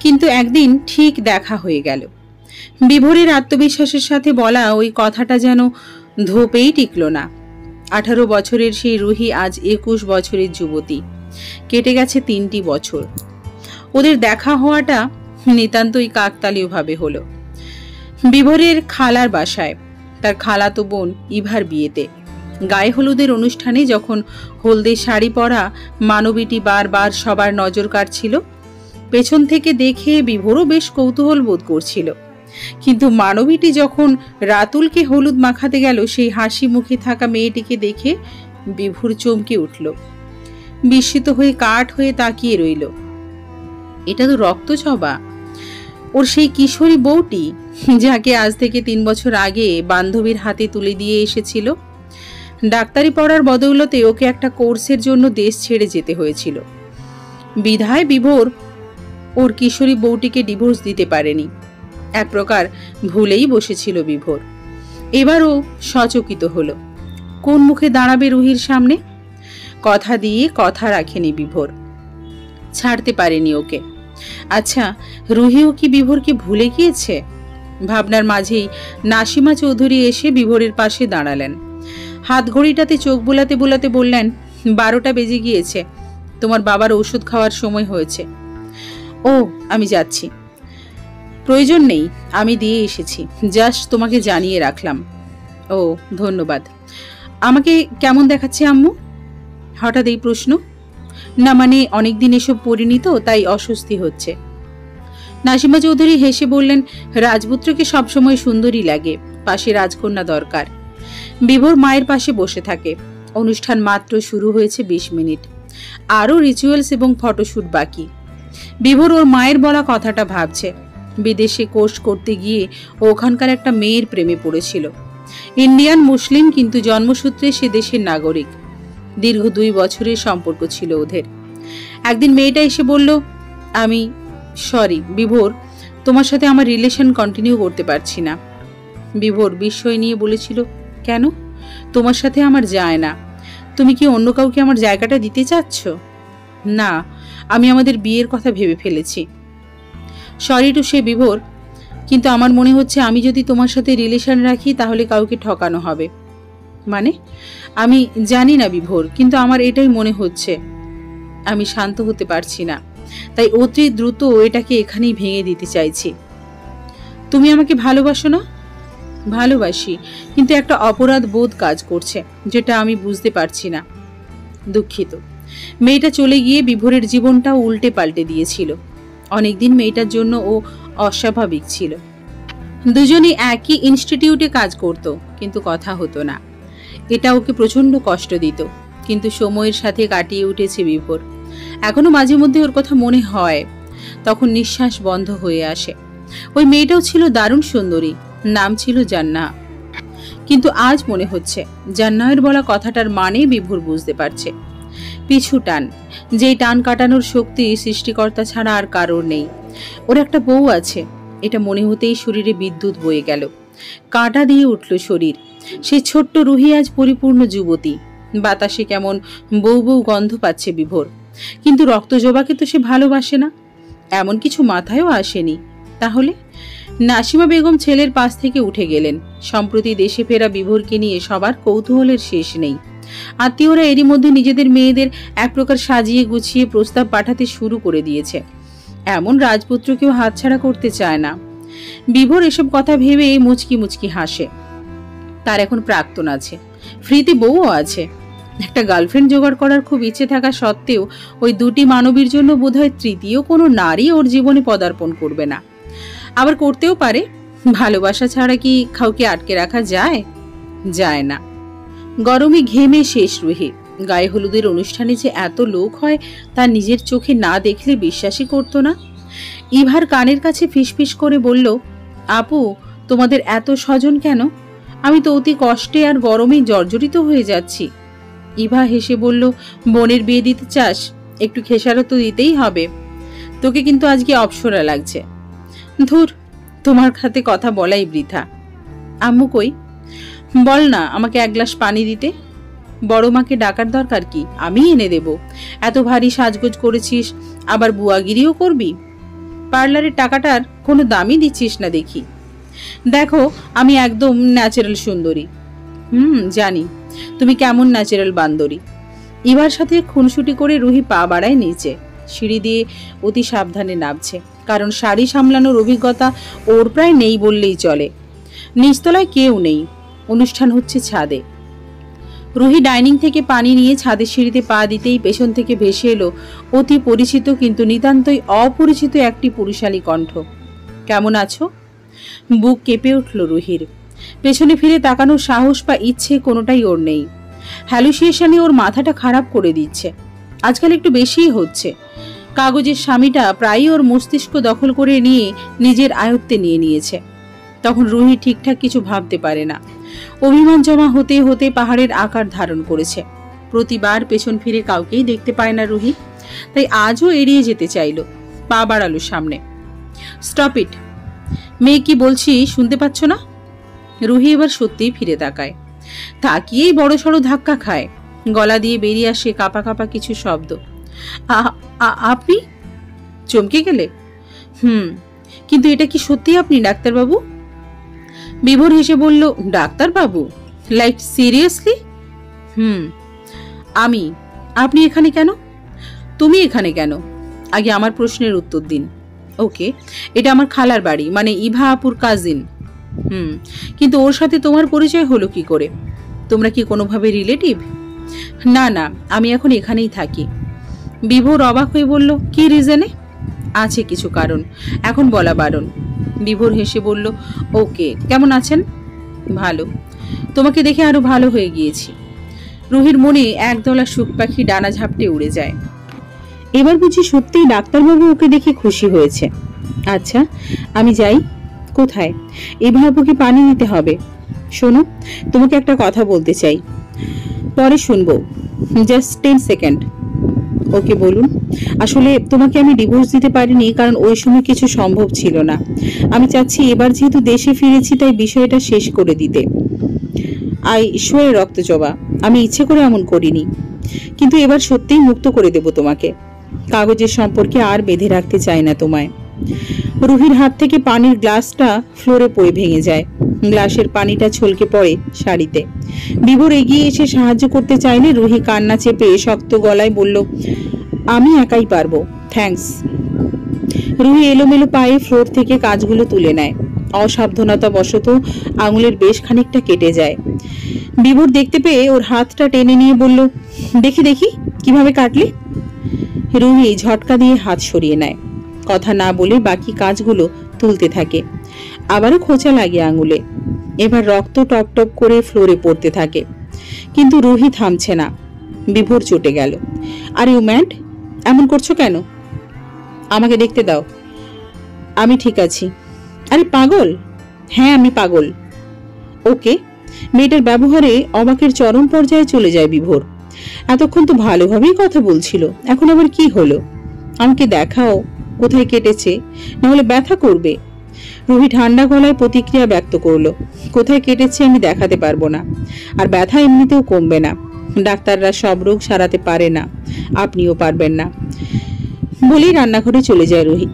কিন্তু একদিন ঠিক দেখা হয়ে গেল। বিভোরের আত্মবিশ্বাসের সাথে বলা ওই কথাটা যেন ধোপেই টিকল না। 18 বছরের সেই রুহি আজ 21 বছরের যুবতী। কেটে গেছে 3টি বছর। ওদের দেখা হওয়াটা নিতান্তই কাকতালীয়ভাবে হলো। বিভোরের খালার বাসায়, তার খালাতো বোন ইভার বিয়েতে। গায়ে হলুদের অনুষ্ঠানে যখন হলদে শাড়ি পরা মানবীটি বারবার সবার নজর কাড়ছিল, পেছন থেকে দেখে বিভোরও বেশ কৌতূহল বোধ করছিল। কিন্তু মানবীটি যখন রাতুলকে হলুদ মাখাতে গেল, সেই হাসি মুখে থাকা মেয়েটিকে দেখে বিভোর চমকে উঠল। বিস্মিত হয়ে কাঠ হয়ে তাকিয়ে রইল। এটা তো রক্তছবা, ওর সেই কিশোরী বউটি, যাকে আজ থেকে 3 বছর আগে বান্ধবীর হাতে তুলে দিয়ে এসেছিল। ডাক্তারি পড়ার বদৌলতে ওকে একটা কোর্সের জন্য দেশ ছেড়ে যেতে হয়েছিল। বিধায় বিভোর ওর কিশোরী বউটিকে ডিভোর্স দিতে পারেনি। এক প্রকার ভুলেই বসেছিল বিভোর। এবারও সচকিত হলো। কোন মুখে দাঁড়াবে রুহির সামনে? কথা দিয়ে কথা রাখেনি বিভোর, ছাড়তে পারেনি ওকে। আচ্ছা, রুহিও কি বিভোরকে ভুলে গিয়েছে? ভাবনার মাঝেই নাসিমা চৌধুরী এসে বিভোরের পাশে দাঁড়ালেন। হাত ঘড়িটাতে চোখ বোলাতে বোলাতে বললেন, 12টা বেজে গিয়েছে, তোমার বাবার ওষুধ খাওয়ার সময় হয়েছে। ও, আমি যাচ্ছি। প্রয়োজন নেই, আমি দিয়ে এসেছি, জাস্ট তোমাকে জানিয়ে রাখলাম। ও, ধন্যবাদ। আমাকে কেমন দেখাচ্ছে আম্মু? হঠাৎ এই প্রশ্ন। না মানে অনেকদিন এসব পরিণীত, তাই অস্বস্তি হচ্ছে। নাসিমা চৌধুরী হেসে বললেন, রাজপুত্রকে সবসময় সুন্দরী লাগে, পাশে রাজকন্যা দরকার। বিভোর মায়ের পাশে বসে থাকে। অনুষ্ঠান মাত্র শুরু হয়েছে 20 মিনিট। আরও রিচুয়ালস এবং ফটোশ্যুট বাকি। বিভোর ওর মায়ের বলা কথাটা ভাবছে। বিদেশে কোর্স করতে গিয়ে ওখানকার একটা মেয়ের প্রেমে পড়েছিল। ইন্ডিয়ান মুসলিম, কিন্তু জন্মসূত্রে সে দেশের নাগরিক। দীর্ঘ 2 বছরের সম্পর্ক ছিল ওদের। একদিন মেয়েটা এসে বলল, আমি সরি বিভোর, তোমার সাথে আমার রিলেশন কন্টিনিউ করতে পারছি না। বিভোর বিস্ময় নিয়ে বলেছিল, কেন? তোমার সাথে আমার যায় না। তুমি কি অন্য কাউকে আমার জায়গাটা দিতে চাচ্ছ? না, আমি আমাদের বিয়ের কথা ভেবে ফেলেছি। সরি টু সে বিভোর, কিন্তু আমার মনে হচ্ছে আমি যদি তোমার সাথে রিলেশন রাখি তাহলে কাউকে ঠকানো হবে। মানে? আমি জানি না বিভোর, কিন্তু আমার এটাই মনে হচ্ছে। আমি শান্ত হতে পারছি না, তাই অতি দ্রুত এটাকে এখানেই ভেঙে দিতে চাইছি। তুমি আমাকে ভালোবাসো না? ভালোবাসি, কিন্তু একটা অপরাধ বোধ কাজ করছে, যেটা আমি বুঝতে পারছি না। দুঃখিত। মেয়েটা চলে গিয়ে বিভোরের জীবনটাও উল্টে পাল্টে দিয়েছিল। অনেকদিন মেয়েটার জন্য ও অস্বাভাবিক ছিল। দুজনই একই ইনস্টিটিউটে কাজ করত, কিন্তু কথা হতো না। এটা ওকে প্রচন্ড কষ্ট দিত, কিন্তু সময়ের সাথে কাটিয়ে উঠেছে বিভোর। এখনো মাঝে মধ্যে ওর কথা মনে হয়, তখন নিঃশ্বাস বন্ধ হয়ে আসে। ওই মেয়েটাও ছিল দারুণ সুন্দরী, নাম ছিল জান্না। কিন্তু আজ মনে হচ্ছে জান্নাহের বলা কথাটার মানে বিভোর বুঝতে পারছে। পিছু টান, যেই টান কাটানোর শক্তি সৃষ্টিকর্তা ছাড়া আর কারোর নেই। ওর একটা বউ আছে, এটা মনে হতেই শরীরে বিদ্যুৎ বয়ে গেল। কাঁটা দিয়ে উঠল শরীর। সেই ছোট্ট রুহি আজ পরিপূর্ণ যুবতী। বাতাসে কেমন বউ বউ গন্ধ পাচ্ছে বিভোর। কিন্তু রক্তজবাকে তো সে ভালোবাসে না, এমন কিছু মাথায়ও আসেনি। তাহলে? নাসিমা বেগম ছেলের পাশ থেকে উঠে গেলেন। সম্প্রতি দেশে ফেরা বিভোরকে নিয়ে সবার কৌতূহলের শেষ নেই। আত্মীয়রা এরই মধ্যে নিজেদের মেয়েদের এক প্রকার সাজিয়ে গুছিয়ে প্রস্তাব পাঠাতে শুরু করে দিয়েছে। এমন রাজপুত্রকেও হাতছাড়া করতে চায় না। বিভোর এসব কথা ভেবে মুচকি মুচকি হাসে। তার এখন প্রাক্তন আছে, ফ্রিতে বউও আছে। একটা গার্লফ্রেন্ড জোগাড় করার খুব ইচ্ছে থাকা সত্ত্বেও ওই দুটি মানবীর জন্য বোধহয় তৃতীয় কোনো নারী ওর জীবনে পদার্পণ করবে না। আবার করতেও পারে। ভালোবাসা ছাড়া কি কাউকে আটকে রাখা যায়? যায় না। গরমে ঘেমে শেষ রুহি। গায়ে হলুদের অনুষ্ঠানে যে এত লোক হয় তা নিজের চোখে না দেখলে বিশ্বাসই করতো না। ইভার কানের কাছে ফিসফিস করে বলল, আপু, তোমাদের এত স্বজন কেন? আমি তো অতি কষ্টে আর গরমে জর্জরিত হয়ে যাচ্ছি। ইভা হেসে বলল, বোনের বিয়ে দিতে চাস? একটু খেসারত তো দিতেই হবে। তোকে কিন্তু আজকে অপসরা লাগছে। ধুর, তোমার হাতে কথা বলাই বৃথা। আম্মু কই? বল না আমাকে 1 গ্লাস পানি দিতে। বড় মাকে ডাকার দরকার কি? আমি এনে দেব। এত ভারী সাজগোজ করেছিস, আবার বুয়াগিরিও করবি? পার্লারের টাকাটার কোনো দামই দিচ্ছিস না দেখি। দেখো আমি একদম ন্যাচারাল সুন্দরী। জানি তুমি কেমন ন্যাচারাল বান্দরী। ইভার সাথে খুনসুটি করে রুহি পা বাড়ায় নিচে। সিঁড়ি দিয়ে অতি সাবধানে নামছে, কারণ শাড়ি সামলানোর অভিজ্ঞতা ওর প্রায় নেই বললেই চলে। নিচতলায় কেউ নেই, অনুষ্ঠান হচ্ছে ছাদে। রুহি ডাইনিং থেকে পানি নিয়ে ছাদের সিঁড়িতে পা দিতেই পেছন থেকে ভেসে এলো অতি পরিচিত কিন্তু নিতান্তই অপরিচিত একটি পুরুষালী কণ্ঠ। কেমন আছো? বুক কেঁপে উঠল রুহির। পেছনে ফিরে তাকানোর সাহস বা ইচ্ছে কোনোটাই ওর নেই। হ্যালুসিয়েশনে ওর মাথাটা খারাপ করে দিচ্ছে। আজকাল একটু বেশিই হচ্ছে। কাগজের স্বামীটা প্রায়ই ওর মস্তিষ্ক দখল করে নিয়ে নিজের আয়ত্তে নিয়ে নিয়েছে। তখন রুহি ঠিকঠাক কিছু ভাবতে পারে না। অভিমান জমা হতে হতে পাহাড়ের আকার ধারণ করেছে। প্রতিবার পেছন ফিরে কাউকেই দেখতে পায় না রুহি, তাই আজও এড়িয়ে যেতে চাইল। পা বাড়ালো সামনে। Stop it. মেয়ে কি বলছি শুনতে পাচ্ছ না? রুহি এবার সত্যিই ফিরে তাকায়। তাকিয়েই বড় সড়ো ধাক্কা খায়। গলা দিয়ে বেরিয়ে আসে কাঁপা কাঁপা কিছু শব্দ। আপনি? চমকে গেলে? কিন্তু এটা কি সত্যি আপনি ডাক্তারবাবু? বিভোর হেসে বলল, ডাক্তারবাবু? Like seriously? আমি। আপনি এখানে কেন? তুমি এখানে কেন? আগে আমার প্রশ্নের উত্তর দিন। ওকে, এটা আমার খালার বাড়ি, মানে ইভা আপুর কাজিন। কিন্তু ওর সাথে তোমার পরিচয় হলো কি করে? তোমরা কি কোনোভাবে রিলেটিভ? না না, আমি এখন এখানেই থাকি। বিভোর অবাক হয়ে বলল, কি রিজনে? আছে কিছু কারণ, এখন বলা বারণ। বিভোর হেসে বলল, ওকে, কেমন আছেন? ভালো। তোমাকে দেখে আরো ভালো হয়ে গিয়েছি। রুহির মনে একদলা সুখ পাখি ডানা ঝাপটে উড়ে যায়। এবার বুঝি সত্যিই ডাক্তারবাবু ওকে দেখে খুশি হয়েছে। আচ্ছা, আমি যাই। কোথায়? ইভা আপুকে পানি দিতে হবে। শোনো, তোমাকে একটা কথা বলতে চাই। পরে শুনবো, জাস্ট 10 সেকেন্ড। ওকে, বলুন। আসলে তোমাকে আমি ডিভোর্স দিতে পারিনি, কারণ ওই সময় কিছু সম্ভব ছিল না। আমি চাচ্ছি এবার যেহেতু দেশে ফিরেছি, তাই বিষয়টা শেষ করে দিতে। ঈশ্বরের রক্তজবা, আমি ইচ্ছে করে এমন করিনি, কিন্তু এবার সত্যিই মুক্ত করে দেব তোমাকে। কাগজের সম্পর্কে আর বেঁধে রাখতে চাই না তোমায়। রুহির হাত থেকে পানির গ্লাসটা ফ্লোরে পড়ে ভেঙে যায়। গ্লাসের পানিটা ছলকে পড়ে শাড়িতে। বিভোর এগিয়ে এসে সাহায্য করতে চাইলে রুহি কান্না চেপে শক্ত গলায় বলল, আমি একাই পারবো, থ্যাঙ্কস। রুহি এলোমেলো পায়ে ফ্লোর থেকে কাজগুলো তুলে নেয়। অসাবধানতা বশত আঙুলের বেশ খানিকটা কেটে যায়। বিভোর দেখতে পেয়ে ওর হাতটা টেনে নিয়ে বলল, দেখি দেখি কিভাবে কাটলি। রুহি ঝটকা দিয়ে হাত সরিয়ে নেয়। কথা না বলে বাকি কাজগুলো তুলতে থাকে। আবারও খোঁচা লাগে আঙুলে। এবার রক্ত টপ টপ করে ফ্লোরে পড়তে থাকে, কিন্তু রুহি থামছে না। বিভোর চটে গেল। Are you mad? এমন করছো কেন? আমাকে দেখতে দাও। আমি ঠিক আছি। আরে পাগল? হ্যাঁ, আমি পাগল। ওকে। মেয়েটার ব্যবহারে অবাকের চরম পর্যায়ে চলে যায় বিভোর। এতক্ষণ তো ভালোভাবেই কথা বলছিল, এখন আবার কি হলো? আমাকে দেখাও কোথায় কেটেছে, না হলে ব্যথা করবে। রুহি ঠান্ডা গলায় প্রতিক্রিয়া ব্যক্ত করলো, কোথায় কেটেছে আমি দেখাতে পারবো না, আর ব্যথা এমনিতেও কমবে না। ডাক্তাররা সব রোগ সারাতে পারে না, আপনিও পারবেন না। বলেই রান্নাঘরে চলে যায় রুহি।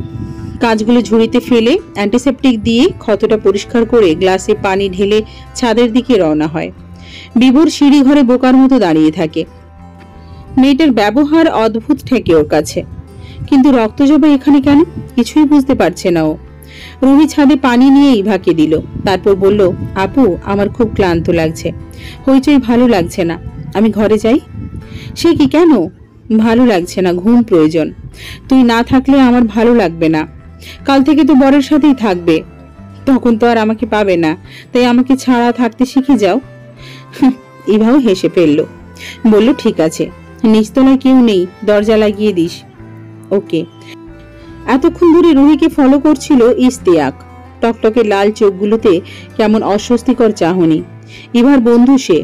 কাজগুলো ঝুড়িতে ফেলে অ্যান্টিসেপটিক দিয়ে ক্ষতটা পরিষ্কার করে গ্লাসে পানি ঢেলে ছাদের দিকে রওনা হয়। বিভোর সিঁড়ি ঘরে বোকার মতো দাঁড়িয়ে থাকে। মেয়েটার ব্যবহার অদ্ভুত ঠেকে ওর কাছে, কিন্তু রক্তজবা এখানে কেন কিছুই বুঝতে পারছে না ও। রুহি ছাদে পানি নিয়ে ইভাকে দিল, তারপর বলল, আপু আমার খুব ক্লান্ত লাগছে, হইচই ভালো লাগছে না, আমি ঘরে যাই। সে কি, কেন? ভালো লাগছে না, ঘুম প্রয়োজন। তুই না থাকলে আমার ভালো লাগবে না। কাল থেকে তো বরের সাথেই থাকবে, তখন তো আর আমাকে পাবে না, তাই আমাকে ছাড়া থাকতে শিখে যাও। ইভাও হেসে ফেলল, বলল, ঠিক আছে, নিচতলায় কেউ নেই, দরজা লাগিয়ে দিস। ওকে। এতক্ষণ ধরে রুহিকে ফলো করছিল ইশতিয়াক। টকটকে লাল চোখগুলোতে কেমন অস্বস্তিকর চাহনি। ইভার বন্ধু সে,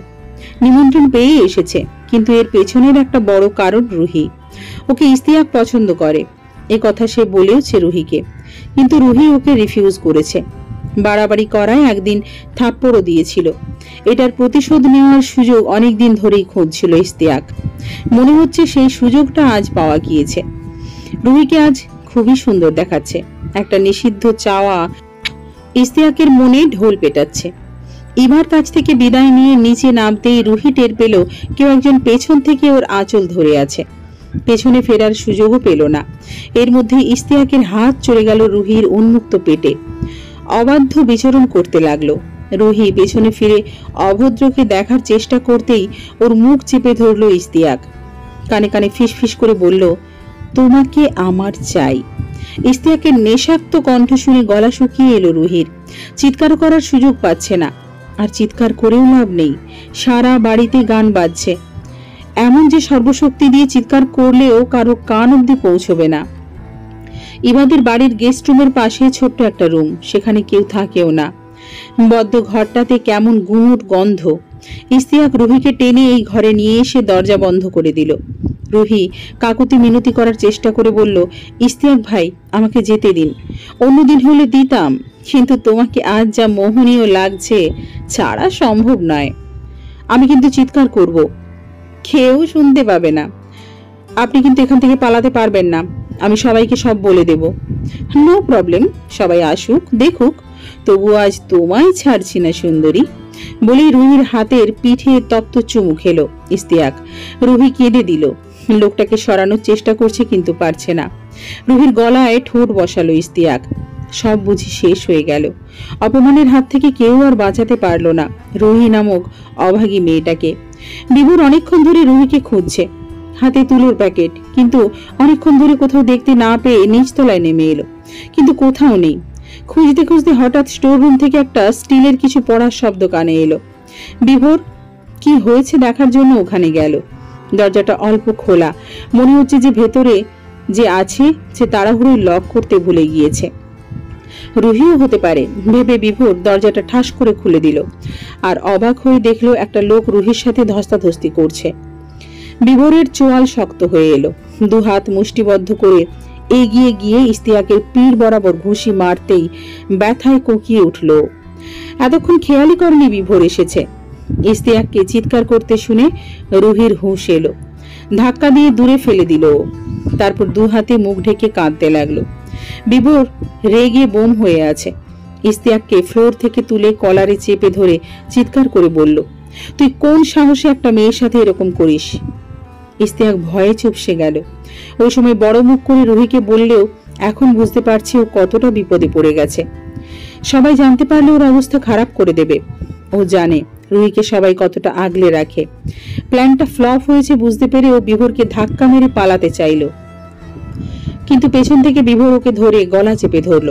নিমন্ত্রণ পেয়ে এসেছে, কিন্তু এর পেছনের একটা বড় কারণ রুহি। ওকে ইশতিয়াক পছন্দ করে, এ কথা সে বলেওছে রুহিকে, কিন্তু রুহি ওকে রিফিউজ করেছে। বাড়াবাড়ি করায় একদিন থাপ্পড়ও দিয়েছিল। এটার প্রতিশোধ নেওয়ার সুযোগ অনেকদিন ধরেই খুঁজছিল ইশতিয়াক। মনে হচ্ছে সেই সুযোগটা আজ পাওয়া গিয়েছে। রুহিকে আজ খুবই সুন্দর দেখাচ্ছে। একটা নিষিদ্ধ চাওয়া ইশতিয়াকের মনে ঢোল পেটাচ্ছে। ইভার কাছ থেকে বিদায় নিয়ে নিচে নামতেই রুহি টের পেল কেউ একজন পেছন থেকে ওর আঁচল ধরে আছে। পেছনে ফেরার সুযোগও পেল না। এর মধ্যে ইশতিয়াকের হাত চলে গেল রুহির উন্মুক্ত পেটে। অবাধ্য বিচরণ করতে লাগলো। রুহি পেছনে ফিরে অভদ্রকে দেখার চেষ্টা করতেই ওর মুখ চেপে ধরল ইশতিয়াক। কানে কানে ফিসফিস করে বলল, তোমাকে আমার চাই। ইশতিয়াকের নেশাক্ত কণ্ঠ শুনে গলা শুকিয়ে এলো রুহির। চিৎকার করার সুযোগ পাচ্ছে না, আর চিৎকার করেও লাভ নেই। সারা বাড়িতে গান বাজছে, এমন যে সর্বশক্তি দিয়ে চিৎকার করলেও কারো কান অব্দি পৌঁছবে না। ইবাদের বাড়ির গেস্ট রুমের পাশে ছোট্ট একটা রুম, সেখানে কেউ থাকেও না। বদ্ধ ঘরটাতে কেমন গুমুট গন্ধ। ইশতিয়াক রুহিকে টেনে এই ঘরে নিয়ে এসে দরজা বন্ধ করে দিল। রুহি কাকুতি মিনতি করার চেষ্টা করে বলল, ইশতিয়াক ভাই, আমাকে যেতে দিন। অন্যদিন হলে দিতাম, কিন্তু তোমাকে আজ যা মোহনীয় লাগছে ছাড়া সম্ভব নয়। আমি কিন্তু চিৎকার করব, খেয়েও শুনতে পাবে না। আপনি কিন্তু এখান থেকে পালাতে পারবেন না। আমি সবাইকে সব বলে দেব। নো প্রবলেম, সবাই আসুক দেখুক, তবু আজ তোমায় ছাড়ছি না সুন্দরী। বলেই রুহির হাতের পিঠে তপ্ত চুমু খেলো ইশতিয়াক। রুহি কেঁদে দিল। লোকটাকে সরানোর চেষ্টা করছে কিন্তু পারছে না। রুহির গলায় ঠোঁট বসালো ইশতিয়াক। সব বুঝি শেষ হয়ে গেল। অপমানের হাত থেকে কেউ আর বাঁচাতে পারল না রুহি নামক অভাগী মেয়েটাকে। বিভোর অনেকক্ষণ ধরে রুহিকে খুঁজছে, হাতে তুলোর প্যাকেট, কিন্তু অনেকক্ষণ ধরে কোথাও দেখতে না পেয়ে নিচতলায় নেমে এলো, কিন্তু কোথাও নেই। খুঁজতে খুঁজতে হঠাৎ স্টোর রুম থেকে একটা স্টিলের কিছু পড়ার শব্দ কানে এলো। বিভোর কি হয়েছে দেখার জন্য ওখানে গেল। দরজাটা অল্প খোলা, মনে হচ্ছে যে ভেতরে যে আছে সে তাড়াহুড়োই লক করতে ভুলে গিয়েছে। রুহিও হতে পারে ভেবে বিভোর দরজাটা ঠাস করে খুলে দিল, আর অবাক হয়ে দেখলো একটা লোক রুহির সাথে ধস্তাধস্তি করছে। বিভোরের চোয়াল শক্ত হয়ে এলো। দুহাত মুষ্টিবদ্ধ করে এগিয়ে গিয়ে ইশতিয়াকের পিঠ বরাবর ঘুষি মারতেই ব্যথায় কোকিয়ে উঠল। এতক্ষণ খেয়ালই করেনি বিভোর এসেছে। ইশতিয়াককে চিৎকার করতে শুনে রুহির হুঁশ এলো। ধাক্কা দিয়ে দূরে ফেলে দিল। তারপর দু হাতে মুখ ঢেকে কাঁদতে লাগলো। বিভোর রেগে বোম হয়ে আছে। ইশতিয়াককে ফ্লোর থেকে তুলে কলারে চেপে ধরে চিৎকার করে বলল, তুই কোন সাহসে একটা মেয়ের সাথে এরকম করিস? ইশতিয়াক ভয়ে চুপসে গেল। ওই সময় বড় মুখ করে রুহিকে বললেও এখন বুঝতে পারছে ও কতটা বিপদে পড়ে গেছে। সবাই জানতে পারলে ওর অবস্থা খারাপ করে দেবে। ও জানে রুহিকে সবাই কতটা আগলে রাখে। প্ল্যানটা ফ্লপ হয়েছে বুঝতে পেরে ও বিভোরকে ধাক্কা মেরে পালাতে চাইল, কিন্তু পেছন থেকে বিভোর ওকে ধরে গলা চেপে ধরল।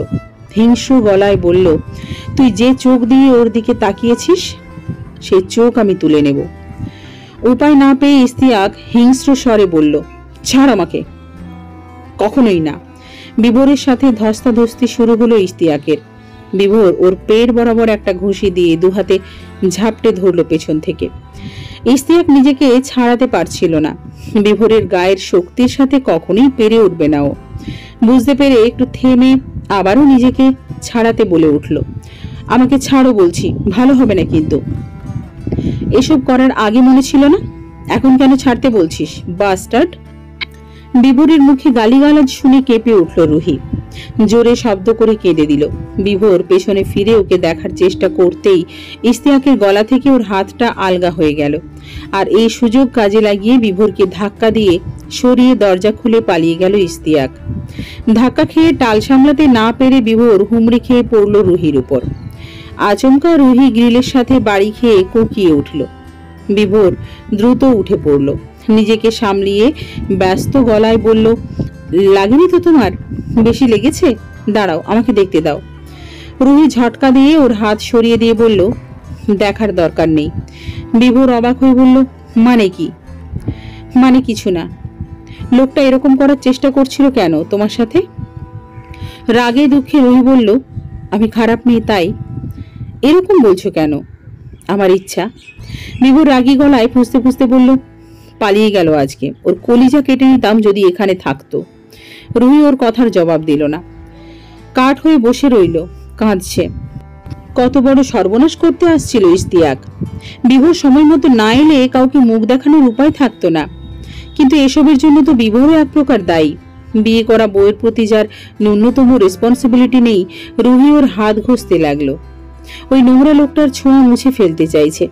হিংস্র গলায় বলল, তুই যে চোখ দিয়ে ওর দিকে তাকিয়েছিস সেই চোখ আমি তুলে নেব। উপায় না পেয়ে ইশতিয়াক হিংস্র স্বরে বলল, ছাড় আমাকে। কখনোই না। বিভোরের সাথে ধস্তাধস্তি শুরু হলো ইশতিয়াকের। বিভোর ওর পেট বরাবর একটা ঘুষি দিয়ে দুহাতে ঝাপটে ধরল পেছন থেকে। ইশতিয়াক নিজেকে ছাড়াতে পারছিল না। বিভোরের গায়ের শক্তির সাথে কখনোই পেরে উঠবে না ও। বুঝতে পেরে একটু থেমে আবারও নিজেকে ছাড়াতে বলে উঠল, আমাকে ছাড়ো বলছি, ভালো হবে না কিন্তু। এসব করার আগে মনে ছিল না, এখন কেন ছাড়তে বলছিস বাস্টার্ড? বিভোরের মুখে গালিগালাজ শুনে কেঁপে উঠল রুহি। জোরে শব্দ করে কেঁদে দিল। বিভোর পেছনে ফিরে ওকে দেখার চেষ্টা করতেই ইশতিয়াকের গলা থেকে ওর হাতটা আলগা হয়ে গেল, আর এই সুযোগ কাজে লাগিয়ে বিভোরকে ধাক্কা দিয়ে সরিয়ে দরজা খুলে পালিয়ে গেল ইশতিয়াক। ধাক্কা খেয়ে টাল সামলাতে না পেরে বিভোর হুমড়ি খেয়ে পড়ল রুহির উপর। আচমকা রুহি গ্রিলের সাথে বাড়ি খেয়ে কোকিয়ে উঠল। বিভোর দ্রুত উঠে পড়ল। নিজেকে সামলিয়ে ব্যস্ত গলায় বলল, লাগেনি তো তোমার? বেশি লেগেছে? দাঁড়াও, আমাকে দেখতে দাও। রুহি ঝটকা দিয়ে ওর হাত সরিয়ে দিয়ে বলল, দেখার দরকার নেই। বিভোর অবাক হয়ে বলল, মানে কি? মানে কিছু না। লোকটা এরকম করার চেষ্টা করছিল কেন তোমার সাথে? রাগে দুঃখে রুহি বলল, আমি খারাপ মেয়ে তাই? এরকম বলছো কেন? আমার ইচ্ছা। বিভোর রাগী গলায় ফুঁসতে ফুঁসতে বলল, পালিয়ে গেল আজকে, ওর কলিজা কেটে নিতাম যদি এখানে থাকতো। রুহি ওর কথার জবাব দিল না। কাঠ হয়ে বসে রইল, কাঁদছে। কত বড় সর্বনাশ করতে আসছিল ইশতিয়াক। বিভোর সময় মতো না এলে কাউকে মুখ দেখানোর উপায় থাকতো না, কিন্তু এসবের জন্য তো বিভোরও এক প্রকার দায়ী। বিয়ে করা বউয়ের প্রতি যার ন্যূনতম রেসপন্সিবিলিটি নেই, রুহি ওর হাত ঘষতে লাগলো। ওই নোংরা লোকটার ছোঁয়া মুছে ফেলতে চাইছে।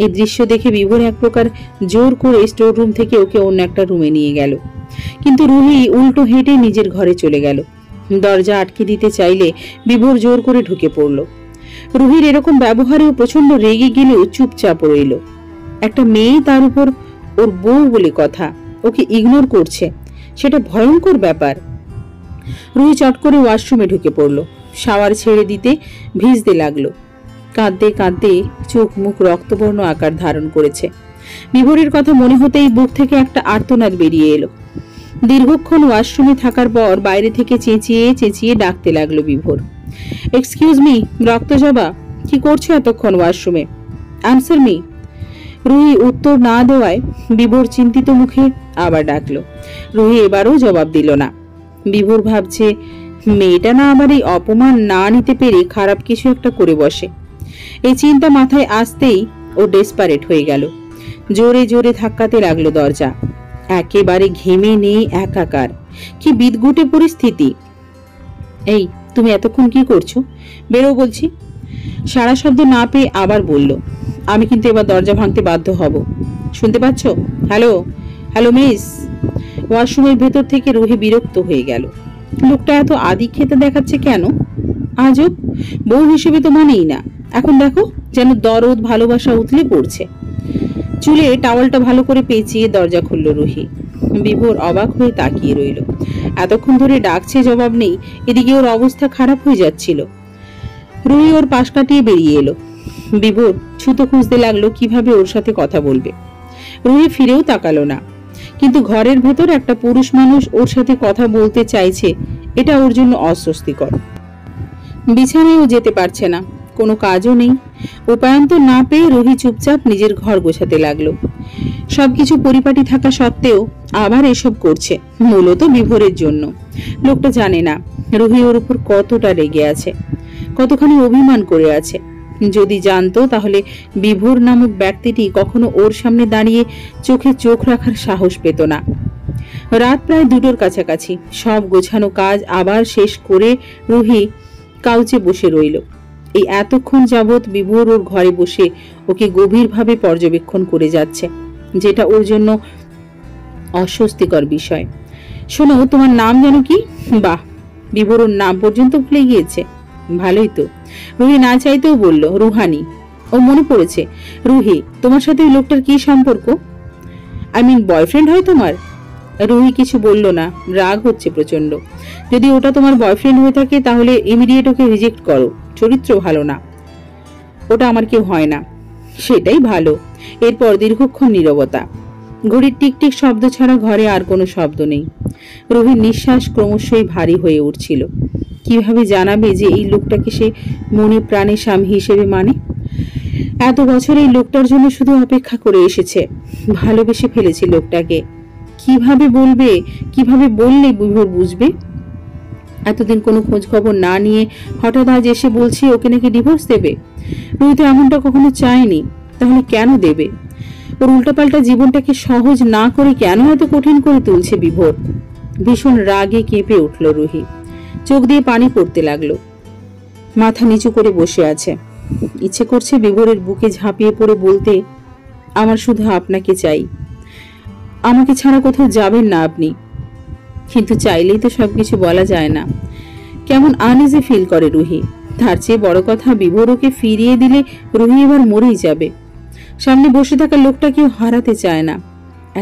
এই দৃশ্য দেখে বিভোর এক প্রকার জোর করে স্টোর রুম থেকে ওকে অন্য একটা রুমে নিয়ে গেল, কিন্তু রুহি উল্টো হেঁটে নিজের ঘরে চলে গেল। দরজা আটকে দিতে চাইলে বিভোর জোর করে ঢুকে পড়ল। রুহির এরকম ব্যবহারেও প্রচন্ড রেগে গেলেও চুপচাপ রইল। একটা মেয়ে, তার উপর ওর বউ বলে কথা, ওকে ইগনোর করছে, সেটা ভয়ঙ্কর ব্যাপার। রুহি চট করে ওয়াশরুমে ঢুকে পড়ল। শাওয়ার ছেড়ে দিতে ভিজতে লাগলো। কাঁদতে কাঁদতে চোখ মুখ রক্তবর্ণ আকার ধারণ করেছে। বিভোরের কথা মনে হতেই বুক থেকে একটা আর্তনাদ বেরিয়ে এলো। দীর্ঘক্ষণ ওয়াশরুমে থাকার পর বাইরে থেকে চেঁচিয়ে চেঁচিয়ে ডাকতে লাগলো বিভোর, এক্সকিউজ মি রক্তজবা, কি করছো এতক্ষণ ওয়াশরুমে? Answer me. রুহি উত্তর না দেওয়ায় বিভোর চিন্তিত মুখে আবার ডাকলো। রুহি এবারও জবাব দিল না। বিভোর ভাবছে, মেয়েটা না আবার এই অপমান না নিতে পেরে খারাপ কিছু একটা করে বসে। এই চিন্তা মাথায় আসতেই ও ডেসপারেট হয়ে গেল। জোরে জোরে ধাক্কাতে লাগলো দরজা। একেবারে ঘেমে নেই একাকার। কি বিদঘুটে পরিস্থিতি। এই, তুমি এতক্ষণ কি করছো? বেরো বলছি। সারা শব্দ না পেয়ে আবার বলল, আমি কিন্তু এবার দরজা ভাঙতে বাধ্য হব। শুনতে পাচ্ছ? Hello hello miss. ওয়াশরুমের ভেতর থেকে রুহি বিরক্ত হয়ে গেল। লোকটা এত আদি খেতে দেখাচ্ছে কেন? আজব, বউ হিসেবে তো মানেই না, এখন দেখো যেন দরদ ভালোবাসা উতলে পড়ছে। চুলে টাওয়ালটা ভালো করে পেঁচিয়ে দরজা খুলল রুহি। বিভোর অবাক হয়ে তাকিয়ে রইল। এতক্ষণ ধরে ডাকছে, জবাব নেই, এদিকে ওর অবস্থা খারাপ হয়ে যাচ্ছিল। রুহি ওর পাশ কাটিয়ে বেরিয়ে এলো। বিভোর ছুতো খুঁজতে লাগলো কিভাবে ওর সাথে কথা বলবে। রুহি ফিরেও তাকালো না, কিন্তু ঘরের ভেতর একটা পুরুষ মানুষ ওর সাথে কথা বলতে চাইছে, এটা ওর জন্য অস্বস্তিকর। বিছানায়ও যেতে পারছে না, কোনো কাজও নেই। উপায়ন্তর না পেয়ে রুহি চুপচাপ নিজের ঘর গোছাতে লাগলো। সবকিছু পরিপাটি থাকা সত্ত্বেও আবার এসব করছে, মূলত বিভোরের জন্য। লোকটা জানে না রুহি ওর উপর কতটা রেগে আছে, কতখানি অভিমান করে আছে। যদি জানতো তাহলে বিভোর নামক ব্যক্তিটি কখনো ওর সামনে দাঁড়িয়ে চোখে চোখ রাখার সাহস পেত না। রাত প্রায় 2টোর কাছাকাছি। সব গোছানো কাজ আবার শেষ করে রুহি কাউচে বসে রইল। এই এতক্ষণ যাবৎ বিভোর ওর ঘরে বসে ওকে গভীরভাবে পর্যবেক্ষণ করে যাচ্ছে, যেটা ওর জন্য অস্বস্তিকর বিষয়। শোনো, তোমার নাম যেন কি? বাহ, বিভোর ওর নাম পর্যন্ত ভুলে গিয়েছে। ভালোই তো। রুহি না চাইতেও বলল, রুহানি। ও মনে পড়েছে। রুহি, তোমার সাথে ওই লোকটার কি সম্পর্ক? আই মিন বয়ফ্রেন্ড হয় তোমার? রুহি কিছু বলল না, রাগ হচ্ছে প্রচন্ড। যদি ওটা তোমার বয়ফ্রেন্ড হয়ে থাকে তাহলে ইমিডিয়েট ওকে রিজেক্ট করো, চরিত্র ভালো না। ওটা আমার কেউ হয় না। সেটাই ভালো। এরপর দীর্ঘক্ষণ নীরবতা। ঘড়ির টিকটিক শব্দ ছাড়া ঘরে আর কোনো শব্দ নেই। রুহির নিঃশ্বাস ক্রমশই ভারী হয়ে উঠছিল। কিভাবে জানাবে যে এই লোকটাকে সে মনে প্রাণে স্বামী হিসেবে মানে? এত বছর এই লোকটার জন্য শুধু অপেক্ষা করে এসেছে, ভালোবেসে ফেলেছে লোকটাকে। কিভাবে বলবে? কিভাবে বললে বিভোর বুঝবে? এতদিন কোনো খোঁজ খবর না নিয়ে হঠাৎ আজ এসে বলছে ওকে নাকি ডিভোর্স দেবে। রুহি তো এমনটা কখনো চায়নি, তাহলে কেন দেবে? ওর উল্টাপাল্টা জীবনটাকে সহজ না করে কেন এত কঠিন করে তুলছে বিভোর? ভীষণ রাগে কেঁপে উঠল রুহি। চোখ দিয়ে পানি পড়তে লাগলো। মাথা নিচু করে বসে আছে। ইচ্ছে করছে বিভোরের বুকে ঝাঁপিয়ে পড়ে বলতে, আমার শুধু আপনাকে চাই, আমাকে ছাড়া কোথাও যাবেন না আপনি। কিন্তু চাইলেই তো সবকিছু বলা যায় না। কেমন আনইজি ফিল করে রুহি। তার চেয়ে বড় কথা, বিভোর ওকে ফিরিয়ে দিলে রুহি এবার মরেই যাবে। সামনে বসে থাকা লোকটা কেউ হারাতে চায় না।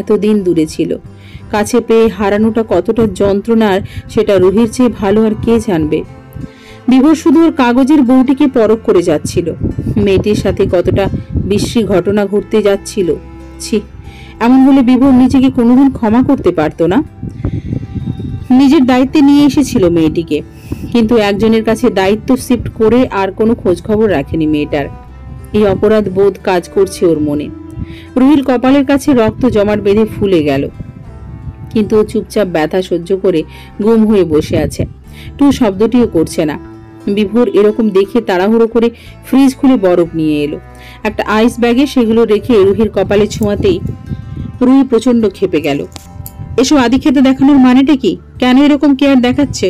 এতদিন দূরে ছিল, কাছে পেয়ে হারানোটা কতটা যন্ত্রণার সেটা রুহির চেয়ে ভালো আর কে জানবে। বিভোর শুধু ওর কাগজের বউটিকে পরখ করে যাচ্ছিল। মেয়েটির সাথে কতটা বিশ্রী ঘটনা ঘটতে যাচ্ছিল। ছি, এমন হলে বিভোর নিজেকে কোনোদিন ক্ষমা করতে পারতো না। নিজের দায়িত্বে নিয়ে এসেছিল মেয়েটিকে, কিন্তু একজনের কাছে দায়িত্ব শিফট করে আর কোনো খোঁজ খবর রাখেনি মেয়েটার। এই অপরাধ বোধ কাজ করছে ওর মনে। রুহির কপালের কাছে রক্ত জমাট বেঁধে ফুলে গেল, কিন্তু ও চুপচাপ ব্যথা সহ্য করে গুম হয়ে বসে আছে। টু শব্দটিও করছে না। বিভোর এরকম দেখে তাড়াহুড়ো করে ফ্রিজ খুলে বরফ নিয়ে এলো। একটা আইস ব্যাগে সেগুলো রেখে রুহির কপালে ছোঁয়াতেই রুহি প্রচন্ড ক্ষেপে গেল। এসব আদিক্ষেতা দেখানোর মানেটা কি? কেন এরকম কেয়ার দেখাচ্ছে?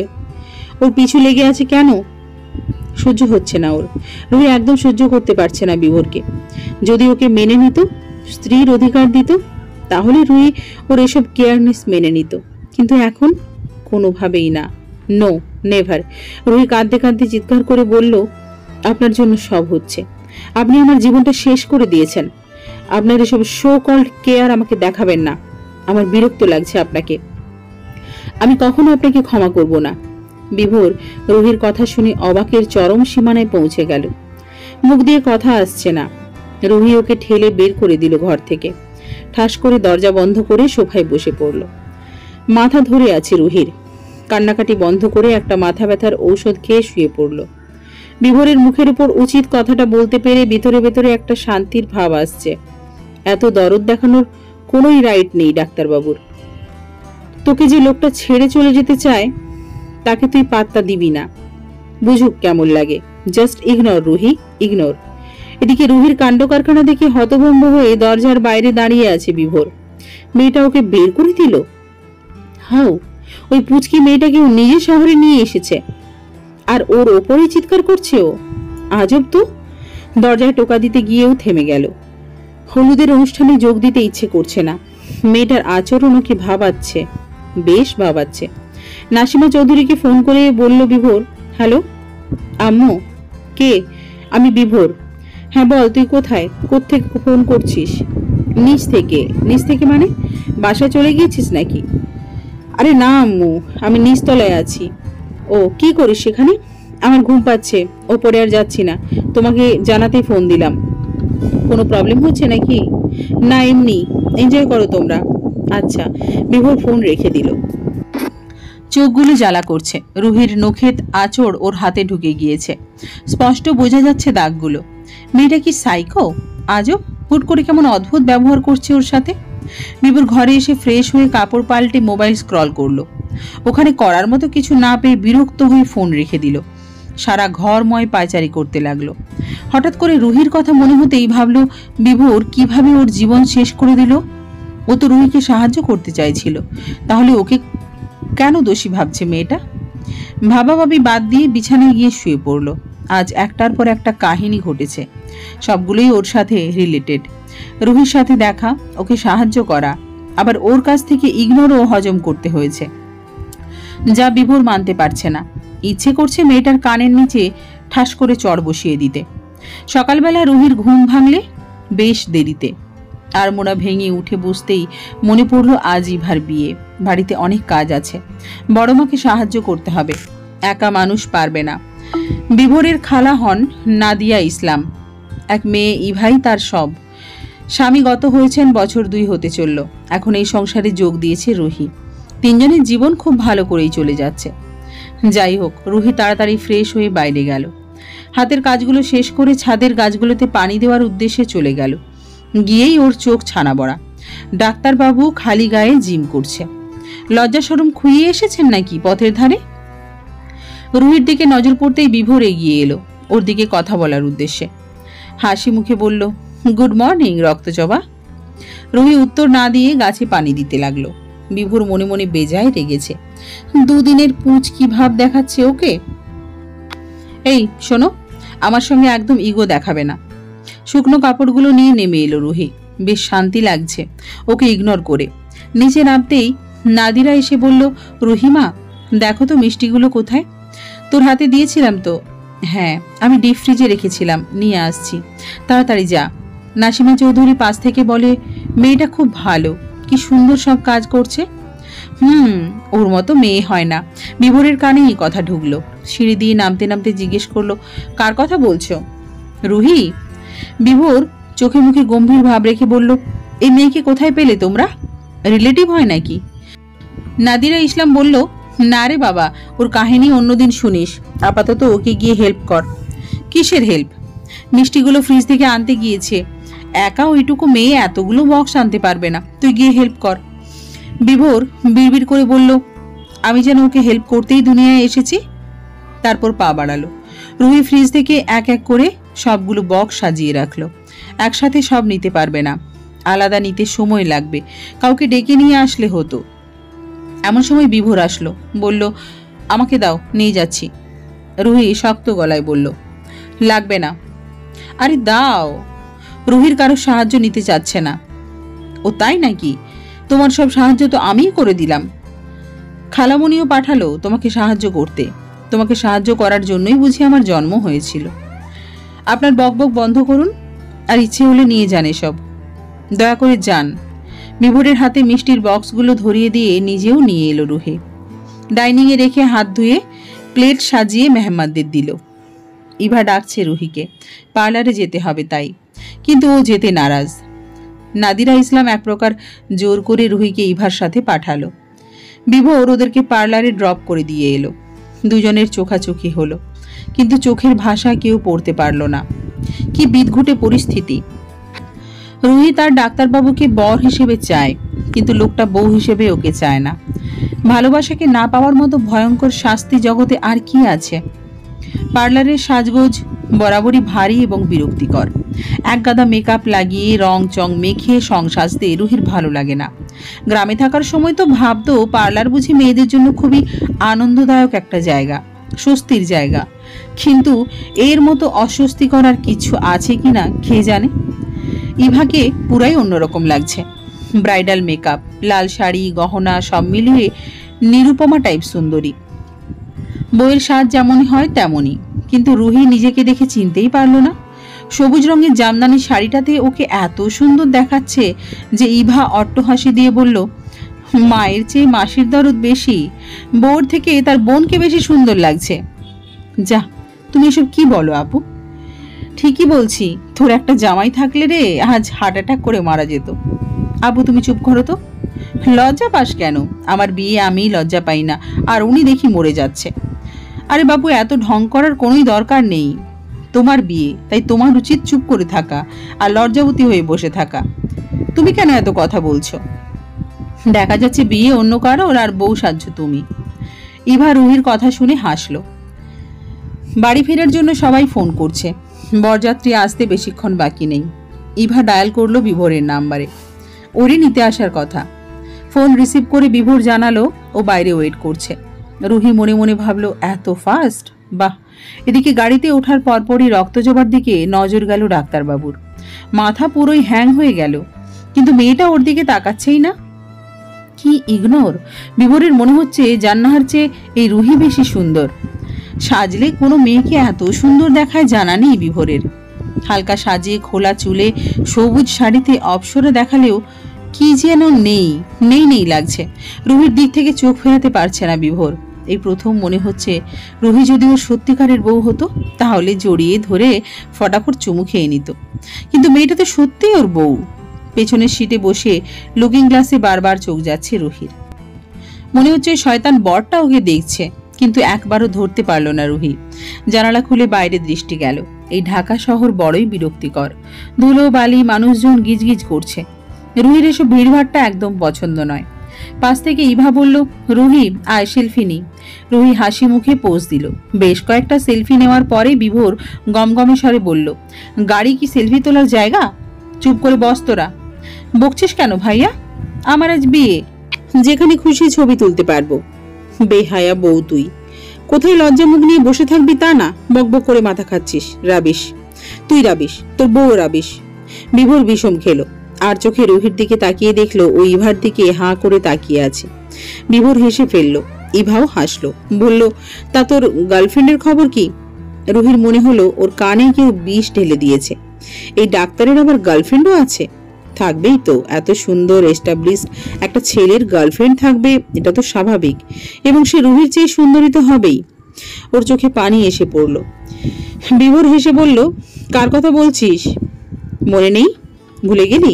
ওর পিছু লেগে আছে কেন? সহ্য হচ্ছে না ওর। রুহি একদম সহ্য করতে পারছে না বিভোরকে। যদি ওকে মেনে নিত, স্ত্রীর অধিকার দিত, তাহলে রুহি ওর এসব কেয়ারনেস মেনে নিত। কিন্তু এখন কোনোভাবেই না। No, never. রুহি কাঁদতে কাঁদতে চিৎকার করে বলল, আপনার জন্য সব হচ্ছে। আপনি আমার জীবনটা শেষ করে দিয়েছেন। আপনার এসব শো কল্ড কেয়ার আমাকে দেখাবেন না। আমার বিরক্ত লাগছে আপনাকে। আমি কখনো আপনাকে ক্ষমা করব না। বিভোর রুহির কথা শুনে অবাকের চরম সীমানায় পৌঁছে গেল। মুখ দিয়ে কথা আসছে না। রুহি ওকে ঠেলে বের করে দিল ঘর থেকে। ঠাস করে দরজা বন্ধ করে সোফায় বসে পড়ল। মাথা ধরে আছে রুহির। কান্নাকাটি বন্ধ করে একটা মাথা ব্যথার ঔষধ খেয়ে শুয়ে পড়ল। বিভোরের মুখের উপর উচিত কথাটা বলতে পেরে ভেতরে ভেতরে একটা শান্তির ভাব আসছে। এত দরদ দেখানোর কোনোই রাইট নেই ডাক্তারবাবুর। তোকে যে লোকটা ছেড়ে চলে যেতে চায়, তাকে তুই পাত্তা দিবি না। বুঝুক কেমন লাগে। Just ignore Ruhi, ignore. এদিকে রুহির কাণ্ড কারখানা দেখে হতভম্ব হয়ে দরজার বাইরে দাঁড়িয়ে আছে বিভোর। মেয়েটা ওকে বের করে দিল? হাউ, ওই পুচকি মেয়েটাকে ও নিজে শহরে নিয়ে এসেছে, আর ওর ওপরেই চিৎকার করছে ও। আজব তো। দরজায় টোকা দিতে গিয়েও থেমে গেল। হলুদের অনুষ্ঠানে যোগ দিতে ইচ্ছে করছে না। মেয়েটার আচরণ ওকে ভাবাচ্ছে, বেশ ভাবাচ্ছে। নাসিমা চৌধুরীকে ফোন করে বলল বিভোর, হ্যালো আম্মু। কে? আমি বিভোর। হ্যাঁ বল, তুই কোথায়? কোত্থেকে ফোন করছিস? নিচ থেকে। নিচ থেকে মানে বাসায় চলে গিয়েছিস নাকি? আরে না আম্মু, আমি নিচতলায় আছি। ও, কি করিস সেখানে? আমার ঘুম পাচ্ছে, ওপরে আর যাচ্ছি না। তোমাকে জানাতেই ফোন দিলাম। কোনো প্রবলেম হচ্ছে নাকি? না, এমনি। এনজয় করো তোমরা। আচ্ছা। বিভোর ফোন রেখে দিল। চোখগুলো জ্বালা করছে। রুহির নখের আঁচড় ওর হাতে ঢুকে গিয়েছে। স্পষ্ট বোঝা যাচ্ছে দাগগুলো। মেয়েটা কি সাইকো? আজব, হুট করে কেমন অদ্ভুত ব্যবহার করছে ওর সাথে। বিভোর ঘরে এসে ফ্রেশ হয়ে কাপড় পাল্টে মোবাইল স্ক্রল করলো। ওখানে করার মতো কিছু না পেয়ে বিরক্ত হয়ে ফোন রেখে দিল। সারা ঘরময় পায়চারি করতে লাগলো। হঠাৎ করে রুহির কথা মনে হতেই ভাবলো, বিভোর কিভাবে ওর জীবন শেষ করে দিল। ও তো রুহিকে সাহায্য করতে চাইছিল, তাহলে ওকে কেন দোষী ভাবছে মেয়েটা? ভাবাভাবি বাদ দিয়ে বিছানায় গিয়ে শুয়ে পড়ল। আজ একটার পর একটা কাহিনী ঘটেছে, সবগুলোই ওর সাথে রিলেটেড। রুহির সাথে দেখা, ওকে সাহায্য করা, আবার ওর কাছ থেকে ইগনোরও হজম করতে হয়েছে, যা বিভোর মানতে পারছে না। ইচ্ছে করছে মেয়েটার কানের নিচে ঠাস করে চড় বসিয়ে দিতে। সকালবেলা রুহির ঘুম ভাঙলে বেশ দেরিতে। আর মোড়া ভেঙে উঠে বসতেই মনে পড়ল আজ ইভার বিয়ে। বাড়িতে অনেক কাজ আছে, বড় মাকে সাহায্য করতে হবে। একা মানুষ পারবে না। বিভোরের খালা হন নাদিয়া ইসলাম। এক মেয়ে ইভাই তার সব। স্বামী গত হয়েছেন বছর 2 হতে চলল। এখন এই সংসারে যোগ দিয়েছে রুহি। তিনজনের জীবন খুব ভালো করেই চলে যাচ্ছে। যাই হোক, রুহি তাড়াতাড়ি ফ্রেশ হয়ে বাইরে গেল। হাতের কাজগুলো শেষ করে ছাদের গাছগুলোতে পানি দেওয়ার উদ্দেশ্যে চলে গেল। গিয়েই ওর চোখ ছানা বড়া। ডাক্তারবাবু খালি গায়ে জিম করছে। লজ্জা শরম খুইয়ে এসেছেন নাকি পথের ধারে? রুহির দিকে নজর পড়তেই বিভোর এগিয়ে এলো ওর দিকে কথা বলার উদ্দেশ্যে। হাসি মুখে বলল, গুড মর্নিং রক্তজবা। রুহি উত্তর না দিয়ে গাছে পানি দিতে লাগলো। বিভোর মনে মনে বেজায় রেগেছে। 2 দিনের পুঁচ কি ভাব দেখাচ্ছে ওকে। এই শোনো, আমার সঙ্গে একদম ইগো দেখাবে না। শুকনো কাপড়গুলো নিয়ে নেমে এলো রুহি। বেশ শান্তি লাগছে ওকে ইগনোর করে। নিচে নামতেই নাদিরা এসে বলল, রুহিমা দেখো তো মিষ্টিগুলো কোথায়? তোর হাতে দিয়েছিলাম তো। হ্যাঁ, আমি ডিপ ফ্রিজে রেখেছিলাম, নিয়ে আসছি। তাড়াতাড়ি যা। নাসিমা চৌধুরী পাশ থেকে বলে, মেয়েটা খুব ভালো, কি সুন্দর সব কাজ করছে। ওর মতো মেয়ে হয় না। বিভোরের কানে এই কথা ঢুকলো। সিঁড়ি দিয়ে নামতে নামতে জিজ্ঞেস করলো, কার কথা বলছো? রুহি। বিভোর চোখে মুখে গম্ভীর ভাব রেখে বলল, এই মেয়েকে কোথায় পেলে তোমরা? রিলেটিভ হয় নাকি? নাদিরা ইসলাম বলল, না রে বাবা, ওর কাহিনী অন্যদিন শুনিস। আপাতত ওকে গিয়ে হেল্প কর। কিসের হেল্প? মিষ্টিগুলো ফ্রিজ থেকে আনতে গিয়েছে। একা ওইটুকু মেয়ে এতগুলো বক্স আনতে পারবে না, তুই গিয়ে হেল্প কর। বিভোর বিড়বিড় করে বলল, আমি যেন ওকে হেল্প করতেই দুনিয়ায় এসেছি। তারপর পা বাড়ালো। রুহি ফ্রিজ থেকে এক এক করে সবগুলো বক্স সাজিয়ে রাখলো। একসাথে সব নিতে পারবে না, আলাদা নিতে সময় লাগবে। কাউকে ডেকে নিয়ে আসলে হতো। এমন সময় বিভোর আসলো, বলল, আমাকে দাও, নিয়ে যাচ্ছি। রুহি শক্ত গলায় বলল, লাগবে না। আরে দাও। রুহির কারো সাহায্য নিতে চাচ্ছে না। ও তাই নাকি? তোমার সব সাহায্য তো আমিই করে দিলাম। খালামণিও পাঠালো তোমাকে সাহায্য করতে। তোমাকে সাহায্য করার জন্যই বুঝি আমার জন্ম হয়েছিল। আপনার বকবক বন্ধ করুন, আর ইচ্ছে হলে নিয়ে যান এসব। দয়া করে যান। বিভোরের হাতে মিষ্টির বক্সগুলো ধরিয়ে দিয়ে নিজেও নিয়ে এলো রুহি। ডাইনিংয়ে রেখে হাত ধুয়ে প্লেট সাজিয়ে মেহমানদের দিল। ইভা ডাকছে রুহিকে, পার্লারে যেতে হবে তাই, কিন্তু ও যেতে নারাজ। নাদিরা ইসলাম এক প্রকার জোর করে রুহিকে ইভার সাথে পাঠালো। বিভোর ওদেরকে পার্লারে ড্রপ করে দিয়ে এলো। দুজনের চোখাচোখি হলো, কিন্তু চোখের ভাষা কেউ পড়তে পারল না। কি বিদঘুটে পরিস্থিতি। রুহি তার ডাক্তারবাবুকে বর হিসেবে চায়, কিন্তু লোকটা বউ হিসেবে ওকে চায় না। ভালোবাসাকে না পাওয়ার মতো ভয়ঙ্কর শাস্তি জগতে আর কি আছে? পার্লারের সাজগোজ বরাবরই ভারী এবং বিরক্তিকর। এক গাদা মেকআপ লাগিয়ে রং চং মেখে সাজতে রুহির ভালো লাগে না। গ্রামে থাকার সময় তো ভাবতো পার্লার বুঝি মেয়েদের জন্য খুবই আনন্দদায়ক একটা জায়গা, স্বস্তির জায়গা। কিন্তু এর মতো অস্বস্তিকর আর কিছু আছে কিনা কে জানে। ইভাকে পুরাই অন্যরকম লাগছে। ব্রাইডাল মেকআপ, লাল শাড়ি, গহনা সব মিলিয়ে নিরুপমা টাইপ সুন্দরী। বইয়ের সাজ যেমনই হয় তেমনই, কিন্তু রুহি নিজেকে দেখে চিনতেই পারল না। সবুজ রঙের জামদানি শাড়িটাতে ওকে এত সুন্দর দেখাচ্ছে যে ইভা অট্টহাসি দিয়ে বলল, মায়ের চেয়ে মাসির দরদ বেশি, বউর থেকে তার বোনকে বেশি সুন্দর লাগছে। যা, তুমি এসব কি বলো আপু? ঠিকই বলছি, তোর একটা জামাই থাকলে রে আজ হার্ট অ্যাটাক করে মারা যেত। আপু তুমি চুপ করো তো। লজ্জা পাস কেন? আমার বিয়ে আমি লজ্জা পাই না, আর উনি দেখি মরে যাচ্ছে। আরে বাবু, এত ঢং করার কোনোই দরকার নেই। তোমার বিয়ে, তাই তোমার উচিত চুপ করে থাকা আর লজ্জাবতী হয়ে বসে থাকা। তুমি কেন এত কথা বলছো? দেখা যাচ্ছে বিয়ে অন্য কারোর আর বউ সাজছো তুমি। ইভা রুহির কথা শুনে হাসলো। বাড়ি ফেরার জন্য সবাই ফোন করছে। বরযাত্রী আসতে বেশিক্ষণ বাকি নেই। ইভা ডায়াল করলো বিভোরের নাম্বারে। ওরই নিতে আসার কথা। ফোন রিসিভ করে বিভোর জানালো ও বাইরে ওয়েট করছে। রুহি মনে মনে ভাবলো, এত ফাস্ট, বাহ। এদিকে গাড়িতে ওঠার পরপরই রক্তজবার দিকে নজর গেল ডাক্তারবাবুর। মাথা পুরোই হ্যাং হয়ে গেল, কিন্তু মেয়েটা ওর দিকে তাকাচ্ছেই না। কি ইগনোর! বিভোরের মনে হচ্ছে জান্নাহার চেয়ে এই রুহি বেশি সুন্দর। সাজলে কোনো মেয়েকে এত সুন্দর দেখায় জানা নেই বিভোরের। হালকা সাজে খোলা চুলে সবুজ শাড়িতে অপসরা দেখালেও কি যেন নেই নেই নেই লাগছে। রুহির দিক থেকে চোখ ফেরাতে পারছে না বিভোর। এই প্রথম মনে হচ্ছে রুহি যদি ওর সত্যিকারের বউ হতো তাহলে জড়িয়ে ধরে ফটাফট চুমু খেয়ে নিত, কিন্তু মেয়েটা তো সত্যিই ওর বউ। পেছনের সিটে বসে লুকিং গ্লাসে বারবার চোখ যাচ্ছে রুহির। মনে হচ্ছে শয়তান বরটা ওকে দেখছে, কিন্তু একবারও ধরতে পারল না রুহি। জানালা খুলে বাইরে দৃষ্টি গেল। এই ঢাকা শহর বড়ই বিরক্তিকর। ধুলো বালি, মানুষজন গিজগিজ করছে। রুহির এসব ভিড়ভাড়টা একদম পছন্দ নয়। পাশ থেকে ইভা বলল, রুহি আয় সেলফি নি। রুহি হাসি মুখে পোজ দিল। বেশ কয়েকটা সেলফি নেওয়ার পরে বিভোর গমগমে স্বরে বলল, গাড়ি কি সেলফি তোলার জায়গা? চুপ করে বস তোরা। বকছিস কেন ভাইয়া? আমার আজ বিয়ে, যেখানে খুশি ছবি তুলতে পারবো। বেহায়া বউ তুই, কোথায় লজ্জা মুখ নিয়ে বসে থাকবি তা না, বকবক করে মাথা খাচ্ছিস। রাবিশ, তুই রাবিশ, তোর বউ রাবিশ। বিভোর বিষম খেলো। আর চোখে রুহির দিকে তাকিয়ে দেখলো ও ইভার দিকে হাঁ করে তাকিয়ে আছে। বিভোর হেসে ফেললো। ইভাও হাসলো, বলল, তা তোর গার্লফ্রেন্ডের খবর কি? রুহির মনে হলো ওর কানে কেউ বিষ ঢেলে দিয়েছে। এই ডাক্তারের আবার গার্লফ্রেন্ডও আছে? থাকবেই তো, এত সুন্দর এস্টাবলিশড একটা ছেলের গার্লফ্রেন্ড থাকবে, এটা তো স্বাভাবিক। এবং সে রুহির চেয়ে সুন্দরী তো হবেই। ওর চোখে পানি এসে পড়ল। বিভোর হেসে বলল, কার কথা বলছিস? মনে নেই? ভুলে গেলি?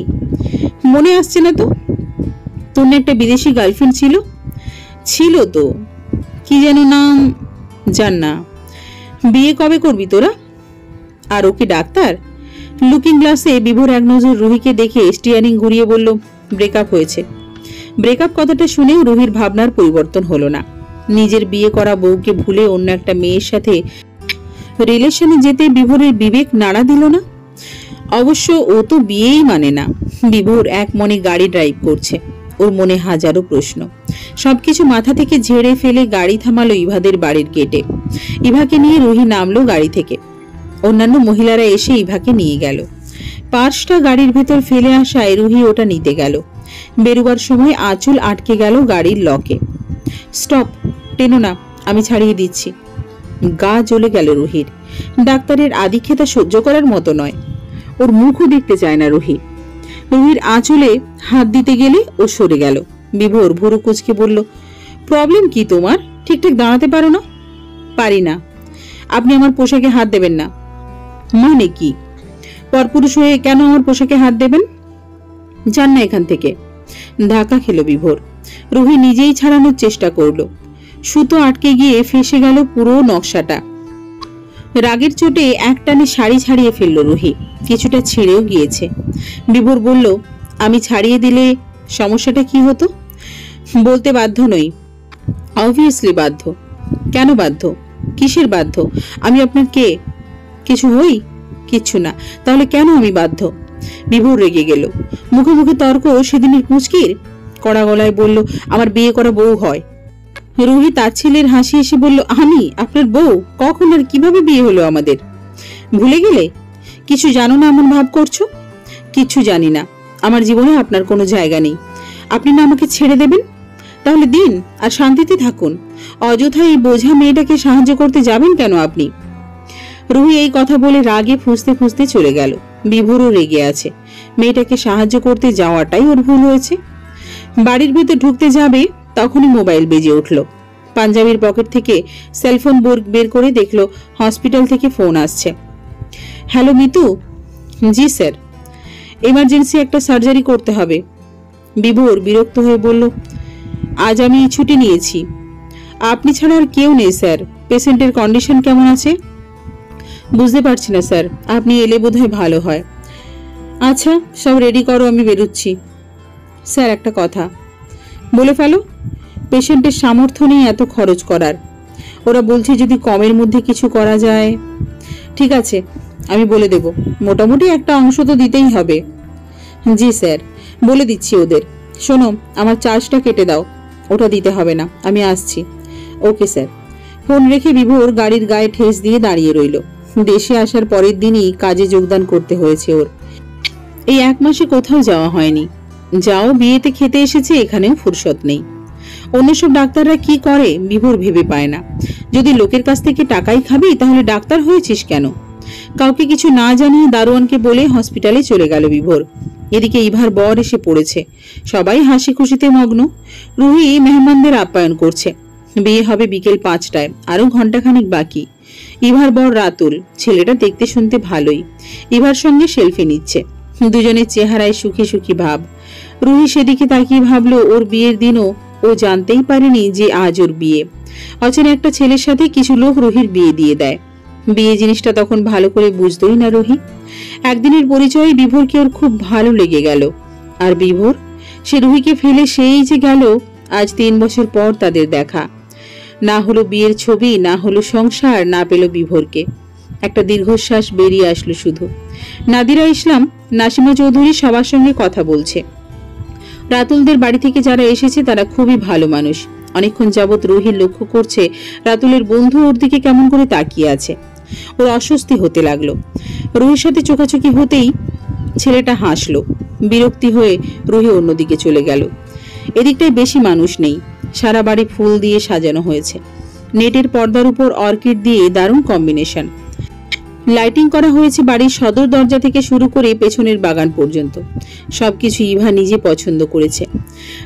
মনে আসছে না তো। তোর না একটা বিদেশি গার্লফ্রেন্ড ছিল? ছিল তো, কি যেন নাম? জান না। বিয়ে কবে করবি তোরা? আর ও কি ডাক্তার? লুকিং গ্লাসে বিভোর এক নজর রুহিকে দেখে স্টিয়ারিং ঘুরিয়ে বলল, ব্রেকআপ হয়েছে। ব্রেকআপ কথাটা শুনেও রুহির ভাবনার পরিবর্তন হলো না। নিজের বিয়ে করা বউকে ভুলে অন্য একটা মেয়ের সাথে রিলেশনে যেতে বিভোরের বিবেক নাড়া দিল না। অবশ্য ও তো বিয়েই মানে না। বিভোর এক মনে গাড়ি ড্রাইভ করছে। ওর মনে হাজারো প্রশ্ন। সবকিছু মাথা থেকে ঝেড়ে ফেলে গাড়ি থামালো ইভাদের বাড়ির গেটে। ইভাকে নিয়ে রুহি নামলো গাড়ি থেকে। অন্যান্য মহিলারা এসে ইভাকে নিয়ে গেল। পার্সটা গাড়ির ভেতর ফেলে আসায় রুহি ওটা নিতে গেল। বেরোবার সময় আঁচল আটকে গেল গাড়ির লকে। স্টপ, টেনো না, আমি ছাড়িয়ে দিচ্ছি। গা জ্বলে গেল রুহির। ডাক্তারের আদিক্ষেতা সহ্য করার মতো নয়। ওর মুখও দেখতে চায় না রুহি। রুহির আঁচলে হাত দিতে গেলে ও সরে গেল। বিভোর ভুরু কুচকে বলল, প্রবলেম কি তোমার? ঠিকঠাক দাঁড়াতে পারো না? পারি না। আপনি আমার পোশাকে হাত দেবেন না। মানে কি? পরপুরুষ হয়ে কেন আমার পোশাকে হাত দেবেন? যান না এখান থেকে। ধাক্কা খেল বিভোর। রুহি নিজেই ছাড়ানোর চেষ্টা করলো। সুতো আটকে গিয়ে ফেসে গেল পুরো নকশাটা। রাগের চোটে একটানে শাড়ি ছাড়িয়ে ফেলল রুহি। কিছুটা ছিঁড়েও গিয়েছে। বিভোর বলল, আমি ছাড়িয়ে দিলে সমস্যাটা কি হতো? বলতে বাধ্য নই। অবভিয়াসলি বাধ্য। কেন বাধ্য? কিসের বাধ্য? আমি আপনার কে? কিছু হই? কিচ্ছু না। তাহলে কেন আমি বাধ্য? বিভোর রেগে গেল। মুখে মুখে তর্ক সেদিনের কুঁচকির। কড়া গলায় বলল, আমার বিয়ে করা বউ হয়। রুহি তার ছেলের হাসি এসে বলল, আমি আপনার বউ? কখন আর কিভাবে বিয়ে হলো আমাদের? ভুলে গেলে? কিছু জানো না এমন ভাব করছো? কিচ্ছু জানি না। আমার জীবনে আপনার কোনো জায়গা নেই। আপনি না আমাকে ছেড়ে দেবেন? তাহলে দিন আর শান্তিতে থাকুন। অযথা এই বোঝা মেয়েটাকে সাহায্য করতে যাবেন কেন আপনি? রুহি এই কথা বলে রাগে ফুঁসতে ফুঁসতে চলে গেল। বিভোরও রেগে আছে। মেয়েটাকে সাহায্য করতে যাওয়াটাই ওর ভুল হয়েছে। বাড়ির ভেতর ঢুকতে যাবে তখনই মোবাইল বেজে উঠল। পাঞ্জাবির পকেট থেকে সেলফোন বের করে দেখলো হসপিটাল থেকে ফোন আসছে। হ্যালো মিতু। জি স্যার। এমার্জেন্সি একটা সার্জারি করতে হবে। বিভোর বিরক্ত হয়ে বলল, আজ আমি ছুটি নিয়েছি। আপনি ছাড়া আর কেউ নেই স্যার। পেশেন্টের কন্ডিশন কেমন আছে? বুঝতে পারছি না স্যার, আপনি এলে বোধহয় ভালো হয়। আচ্ছা, সব রেডি করো, আমি বেরোচ্ছি। স্যার একটা কথা। বলে ফেলো। পেশেন্টের সামর্থ্য নেই এত খরচ করার। ওরা বলছে যদি কমের মধ্যে কিছু করা যায়। ঠিক আছে, আমি বলে দেব। মোটামুটি একটা অংশ তো দিতেই হবে। জি স্যার, বলে দিচ্ছি ওদের। শোনো, আমার চার্জটা কেটে দাও। ওটা দিতে হবে না, আমি আসছি। Okay sir. ফোন রেখে বিভোর গাড়ির গায়ে ঠেস দিয়ে দাঁড়িয়ে রইল। দেশে আসার পরের দিনই কাজে যোগদান করতে হয়েছে ওর। এই 1 মাসে কোথাও যাওয়া হয়নি। যাও বিয়েতে খেতে এসেছে, এখানেও ফুরসত নেই। অন্য সব ডাক্তাররা কি করে বিভোর ভেবে পায় না। যদি লোকের কাছ থেকে টাকাই খাবি তাহলে ডাক্তার হয়েছিস কেন? কাউকে কিছু না জানিয়ে দারোয়ানকে বলে হসপিটালে চলে গেল বিভোর। এদিকে ইভার বর এসে পড়েছে। সবাই হাসি খুশিতে মগ্ন। রুহি মেহমানদের আপ্যায়ন করছে। বিয়ে হবে বিকেল 5টায়, আরো ঘন্টাখানিক বাকি। ইভার বর রাতুল। ছেলেটা দেখতে শুনতে ভালোই। ইভার সঙ্গে সেলফি নিচ্ছে। দুজনের চেহারায় সুখী সুখী ভাব। রুহি সেদিকে তাকিয়ে ভাবলো ওর বিয়ের দিনও ও জানতেই পারেনি যে আজ ওর বিয়ে। অচেনা একটা ছেলের সাথে কিছু লোক রুহির বিয়ে দিয়ে দেয়। বিয়ে জিনিসটা তখন ভালো করে বুঝতোই না রুহি। একদিনের পরিচয়ে বিভোরকে ওর খুব ভালো লেগে গেল। আর বিভোর, সে রুহিকে ফেলে সেই যে গেল। আজ 3 বছর পর তাদের দেখা। না হলো বিয়ের ছবি, না হলো সংসার, না পেল বিভোরকে। একটা দীর্ঘশ্বাস বেরিয়ে আসলো শুধু। নাদিরা ইসলাম, নাসিমা চৌধুরী সবার সঙ্গে কথা বলছে। রাতুলদের বাড়ি থেকে যারা এসেছে তারা খুবই ভালো মানুষ। অনেকক্ষণ যাবৎ রুহি লক্ষ্য করছে রাতুলের বন্ধু ওর দিকে কেমন করে তাকিয়ে আছে। ওর অস্বস্তি হতে লাগলো। রুহির সাথে চোখাচোখি হতেই ছেলেটা হাসলো। বিরক্তি হয়ে রুহি অন্যদিকে চলে গেল। এদিকটায় বেশি মানুষ নেই। সারা বাড়ি ফুল দিয়ে সাজানো হয়েছে। নেটের পর্দার উপর অর্কিড দিয়ে দারুণ কম্বিনেশন। লাইটিং করা হয়েছে বাড়ির সদর দরজা থেকে শুরু করে পেছনের বাগান পর্যন্ত। সবকিছু ইভা নিজে পছন্দ করেছে।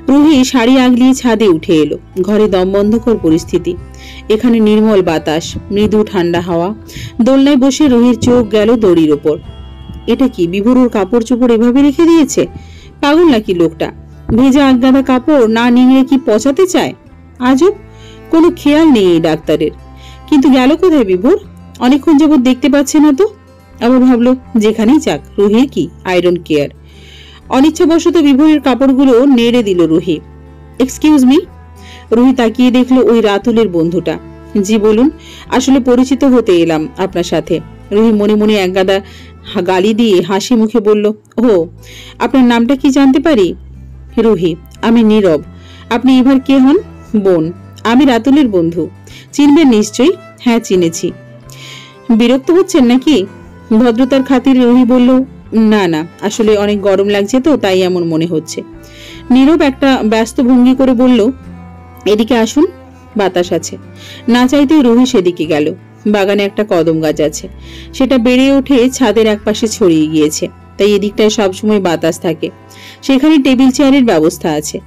রুহি শাড়ি আগলিয়ে ছাদে উঠে এলো। ঘরে দমবন্ধকর পরিস্থিতি। এখানে নির্মল বাতাস, মৃদু ঠান্ডা হাওয়া। দোলনায় বসে রুহির চোখ গেল দড়ির ওপর। এটা কি বিভোর কাপড় চোপড় এভাবে রেখে দিয়েছে? পাগল নাকি লোকটা? ভেজা আগাদা কাপড় না নিংড়ে কি পচাতে চায়? আজব, কোনো খেয়াল নেই এই ডাক্তারের। কিন্তু গেল কোথায় বিভোর? অনেকক্ষণ যাবৎ দেখতে পাচ্ছে না তো। আবার ভাবলো যেখানেই যাক, রুহির কি, আই ডোন্ট কেয়ার। অনিচ্ছাবশত বিভোরের কাপড়গুলো নেড়ে দিল রুহি। Excuse me. রুহি তাকিয়ে দেখলো ওই রাতুলের বন্ধুটা। জি বলুন, আসলে পরিচিত হতে এলাম আপনার সাথে। রুহি মনে মনে একগাদা গালি দিয়ে হাসি মুখে বলল, ও আপনার নামটা কি জানতে পারি? রুহি, আমি নীরব। আপনি ইভার কে হন? বোন। আমি রাতুলের বন্ধু। চিনবেন নিশ্চয়ই। হ্যাঁ, চিনেছি। বিরক্ত হচ্ছেন নাকি? ভদ্রতার খাতিরে রুহি বলল, না না, আসলে অনেক গরম লাগছে তো, তাই এমন মনে হচ্ছে। নীরব একটা ব্যস্ত ভঙ্গি করে বলল, এদিকে আসুন, বাতাস আছে। না চাইতেই রুহি সেদিকে গেল। বাগানে একটা কদম গাছ আছে, সেটা বেড়ে ওঠে ছাদের একপাশে ছড়িয়ে গিয়েছে, তাই এদিকটায় সবসময় বাতাস থাকে। সেখানে টেবিল চেয়ারের ব্যবস্থা আছে।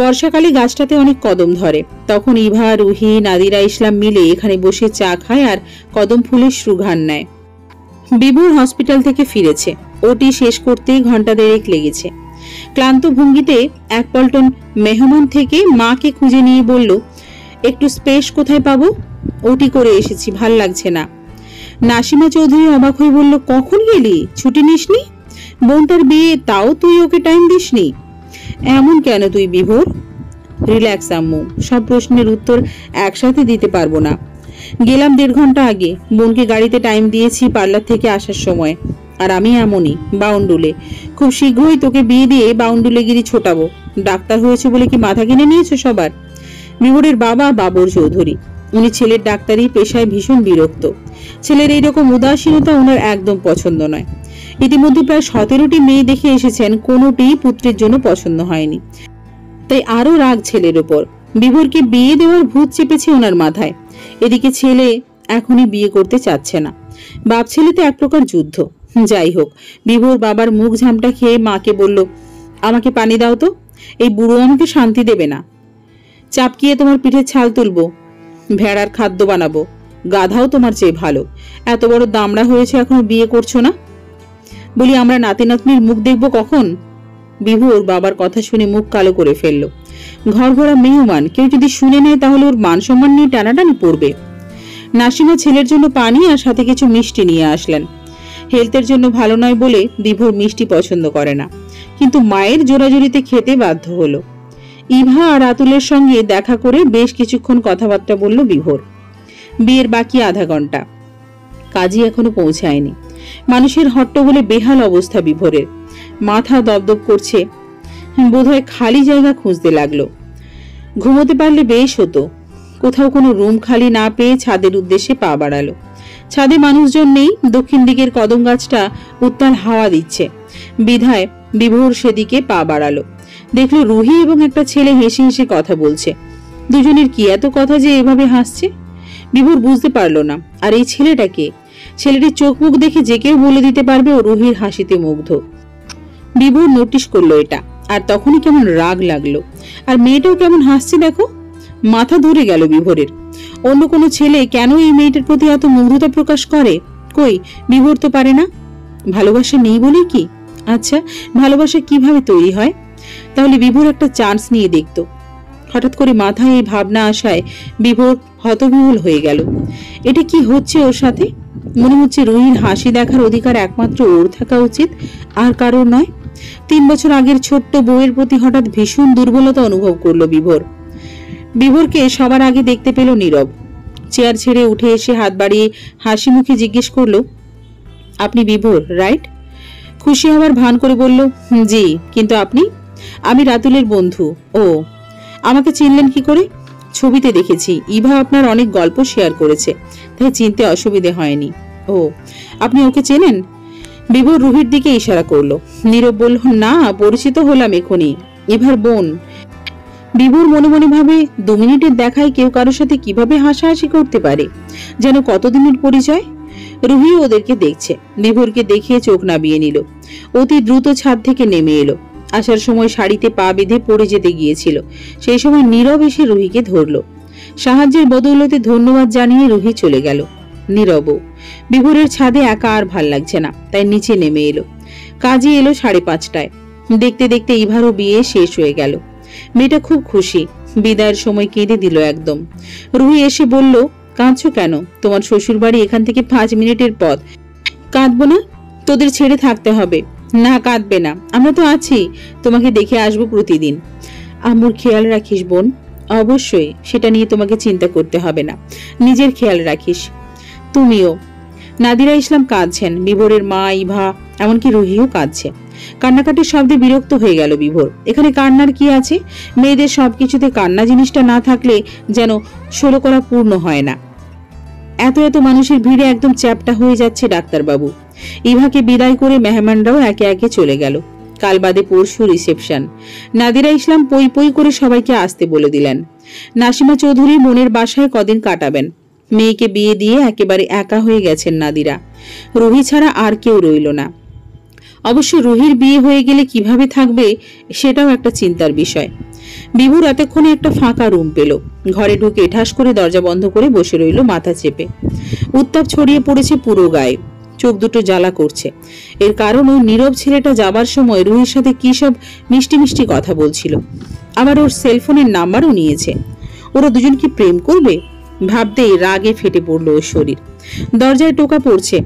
বর্ষাকালে গাছটাতে অনেক কদম ধরে। তখন ইভা, রুহি, নাদিরা ইসলাম মিলে এখানে বসে চা খায় আর কদম ফুলের সুঘ্রাণ নেয়। বিভোর হসপিটাল থেকে ফিরেছে। ওটি শেষ করতেই ঘন্টা দেড়েক লেগেছে। ক্লান্ত ভঙ্গিতে এক পল্টন মেহমান থেকে মাকে খুঁজে নিয়ে বলল, একটু স্পেস কোথায় পাবো? ওটি করে এসেছি, ভাল লাগছে না। নাসিমা চৌধুরী অবাক হয়ে বলল, কখন গেলি? ছুটি নিসনি? বোনটার বিয়ে, তাও তুই ওকে টাইম দিসনি? এমন কেন তুই বিভোর? রিল্যাক্স আম্মু, সব প্রশ্নের উত্তর একসাথে দিতে পারবো না। গেলাম 1.5 ঘন্টা আগে। বোনকে গাড়িতে টাইম দিয়েছি পার্লার থেকে আসার সময়। আর আমি এমনই, বাউন্ডুলে। খুব শীঘ্রই তোকে বিয়ে দিয়ে বাউন্ডুলে গিরি ছোটাবো। ডাক্তার হয়েছে বলে কি মাথা কিনে নিয়েছো সবার? বিভোরের বাবা বাবর চৌধুরী। উনি ছেলের ডাক্তারি পেশায় ভীষণ বিরক্ত। ছেলের এইরকম উদাসীনতা ওনার একদম পছন্দ নয়। ইতিমধ্যে প্রায় 17টি মেয়ে দেখে এসেছেন, কোনোটি পুত্রের জন্য পছন্দ হয়নি। তাই আরো রাগ ছেলের উপর। বিভোরকে বিয়ে দেওয়ার ভূত চেপেছে ওনার মাথায়। এদিকে ছেলে এখনই বিয়ে করতে চাচ্ছে না। বাপ ছেলেতে এক প্রকার যুদ্ধ। যাই হোক, বিভোর বাবার মুখ ঝামটা খেয়ে মাকে বলল, আমাকে পানি দাও তো, এই বুড়ো আমাকে শান্তি দেবে না। চাপকিয়ে তোমার পিঠে ছাল তুলবো, ভেড়ার খাদ্য বানাবো। গাধাও তোমার চেয়ে ভালো। এত বড় দামড়া হয়েছে, এখনো বিয়ে করছো না? বলি, আমরা নাতি নাতনির মুখ দেখবো কখন? বিভোর বাবার কথা শুনে মুখ কালো করে ফেলল। ঘর ভরা মেহমান, কেউ যদি শুনে নেয় তাহলে ওর মান সম্মান নিয়ে টানাটানি পড়বে। নাসিমা ছেলের জন্য পানি আর সাথে কিছু মিষ্টি নিয়ে আসলেন। হেলথের জন্য ভালো নয় বলে বিভোর মিষ্টি পছন্দ করে না, কিন্তু মায়ের জোরাজুরিতে খেতে বাধ্য হলো। ইভা আর রাতুলের সঙ্গে দেখা করে বেশ কিছুক্ষণ কথাবার্তা বলল বিভোর। বিয়ের বাকি আধা ঘন্টা। কাজী এখনো পৌঁছায়নি। মানুষের হট্টগোলে বেহাল অবস্থা বিভোরের। মাথা দপদপ করছে। বোধহয় খালি জায়গা খুঁজতে লাগলো। ঘুমোতে পারলে বেশ হতো। কোথাও কোনো রুম খালি না পেয়ে ছাদের উদ্দেশ্যে পা বাড়ালো। ছাদে মানুষজন নেই। দক্ষিণ দিকের কদম গাছটা উত্তাল হাওয়া দিচ্ছে বিধায় বিভোর সেদিকে পা বাড়ালো। দেখলো রুহি এবং একটা ছেলে হেসে হেসে কথা বলছে। দুজনের কি এত কথা যে এভাবে হাসছে? বিভোর বুঝতে পারলো না। আর এই ছেলেটা কে? ছেলেটির চোখ মুখ দেখে যে কেউ বলে দিতে পারবে ও রুহির হাসিতে মুগ্ধ। বিভোর নোটিশ করলো এটা, আর তখনই কেমন রাগ লাগলো। আর মেয়েটাও কেমন হাসছে দেখো। মাথা ধরে গেল বিভোরের। অন্য কোনো ছেলে কেন এই মেয়েটার প্রতি এত মুগ্ধতা প্রকাশ করে? কই, বিভোর তো পারে না। ভালোবাসা নেই বলেই কি? আচ্ছা, ভালোবাসা কিভাবে তৈরি হয়? তাহলে বিভোর একটা চান্স নিয়ে দেখতো। হঠাৎ করে মাথায় এই ভাবনা আসায় বিভোর হতবিহ্বল হয়ে গেল। এটা কি হচ্ছে ওর সাথে? মনে হচ্ছে রুহির হাসি দেখার অধিকার একমাত্র ওর থাকা উচিত, আর কারোর নয়। 3 বছর আগের ছোট্ট বউয়ের প্রতি হঠাৎ ভীষণ দুর্বলতা অনুভব করলো বিভোর। বিভোরকে সবার আগে দেখতে পেল নীরব। চেয়ার ছেড়ে উঠে এসে হাত বাড়িয়ে হাসি মুখে জিজ্ঞেস করলো, আপনি বিভোর, রাইট? খুশি হওয়ার ভান করে বলল, জি, কিন্তু আপনি? আমি রাতুলের বন্ধু। ও, আমাকে চিনলেন কি করে? ছবিতে দেখেছি, ইভা আপনার অনেক গল্প শেয়ার করেছে, তাই চিনতে অসুবিধে হয়নি। ও, আপনি ওকে চেনেন? বিভোর রুহির দিকে ইশারা করলো। নীরব বলল, না, পরিচিত হলাম এখনই, ইভার বোন। বিভোর মনে মনে ভাবে, 2 মিনিটের দেখায় কেউ কারোর সাথে কিভাবে হাসাহাসি করতে পারে, যেন কতদিনের পরিচয়। রুহি ওদেরকে দেখছে। বিভোরকে দেখে চোখ নাবিয়ে নিল। অতি দ্রুত ছাদ থেকে নেমে এলো। আসার সময় শাড়িতে পা বেঁধে পড়ে যেতে গিয়েছিল। সেই সময় নীরব এসে রুহিকে ধরলো। সাহায্যের বদৌলতে ধন্যবাদ জানিয়ে রুহি চলে গেল। নীরবও। বিভোরের ছাদে একা আর ভাল লাগছে না, তাই নিচে নেমে এলো। কাজী এলো 5:30টায়। দেখতে দেখতে ইভারও বিয়ে শেষ হয়ে গেল। মেয়েটা খুব খুশি। বিদায়ের সময় কেঁদে দিল একদম। রুহি এসে বলল, কাঁদছো কেন? তোমার শ্বশুর বাড়ি এখান থেকে 5 মিনিটের পথ। কাঁদবো না? তোদের ছেড়ে থাকতে হবে। না, কাঁদবে না, আমরা তো আছি, তোমাকে দেখে আসবো প্রতিদিন। আম্মুর খেয়াল রাখিস বোন। অবশ্যই, সেটা নিয়ে তোমাকে চিন্তা করতে হবে না, নিজের খেয়াল রাখিস। তুমিও। নাদিরা ইসলাম কাঁদছেন, বিভোরের মা, ইভা, এমনকি রুহিও কাঁদছে। কান্নাকাটির শব্দে বিরক্ত হয়ে গেল বিভোর। এখানে কান্নার কি আছে? মেয়েদের সবকিছুতে কান্না জিনিসটা না থাকলে যেন 16 করা পূর্ণ হয় না। এত এত মানুষের ভিড়ে একদম চ্যাপটা হয়ে যাচ্ছে ডাক্তারবাবু। ইভাকে বিদায় করে মেহমানরাও একে একে চলে গেল। কাল বাদে পরশু রিসেপশন। নাদিরা ইসলাম পই পই করে সবাইকে আসতে বলে দিলেন। নাসিমা চৌধুরী বোনের বাসায় কদিন কাটাবেন। মেয়েকে বিয়ে দিয়ে একেবারে একা হয়ে গেছেন নাদিরা। রুহি ছাড়া আর কেউ রইল না। অবশ্য রুহির বিয়ে হয়ে গেলে কিভাবে থাকবে সেটাও একটা চিন্তার বিষয়। বিভুর এতক্ষণে একটা ফাঁকা রুম পেল। ঘরে ঢুকে ঠাস করে দরজা বন্ধ করে বসে রইল মাথা চেপে। উত্তাপ ছড়িয়ে পড়েছে পুরো গায়ে, চোখ দুটো জ্বালা করছে। এর কারণ ওই নীরব ছেলেটা যাবার সময় রুহির সাথে কি সব মিষ্টি মিষ্টি কথা বলছিল। আবার ওর সেলফোনের নাম্বারও নিয়েছে। ওরা দুজন কি প্রেম করবে? ভাবতেই রাগে ফেটে পড়ল ওর শরীর। দরজায় টোকা পড়ছে।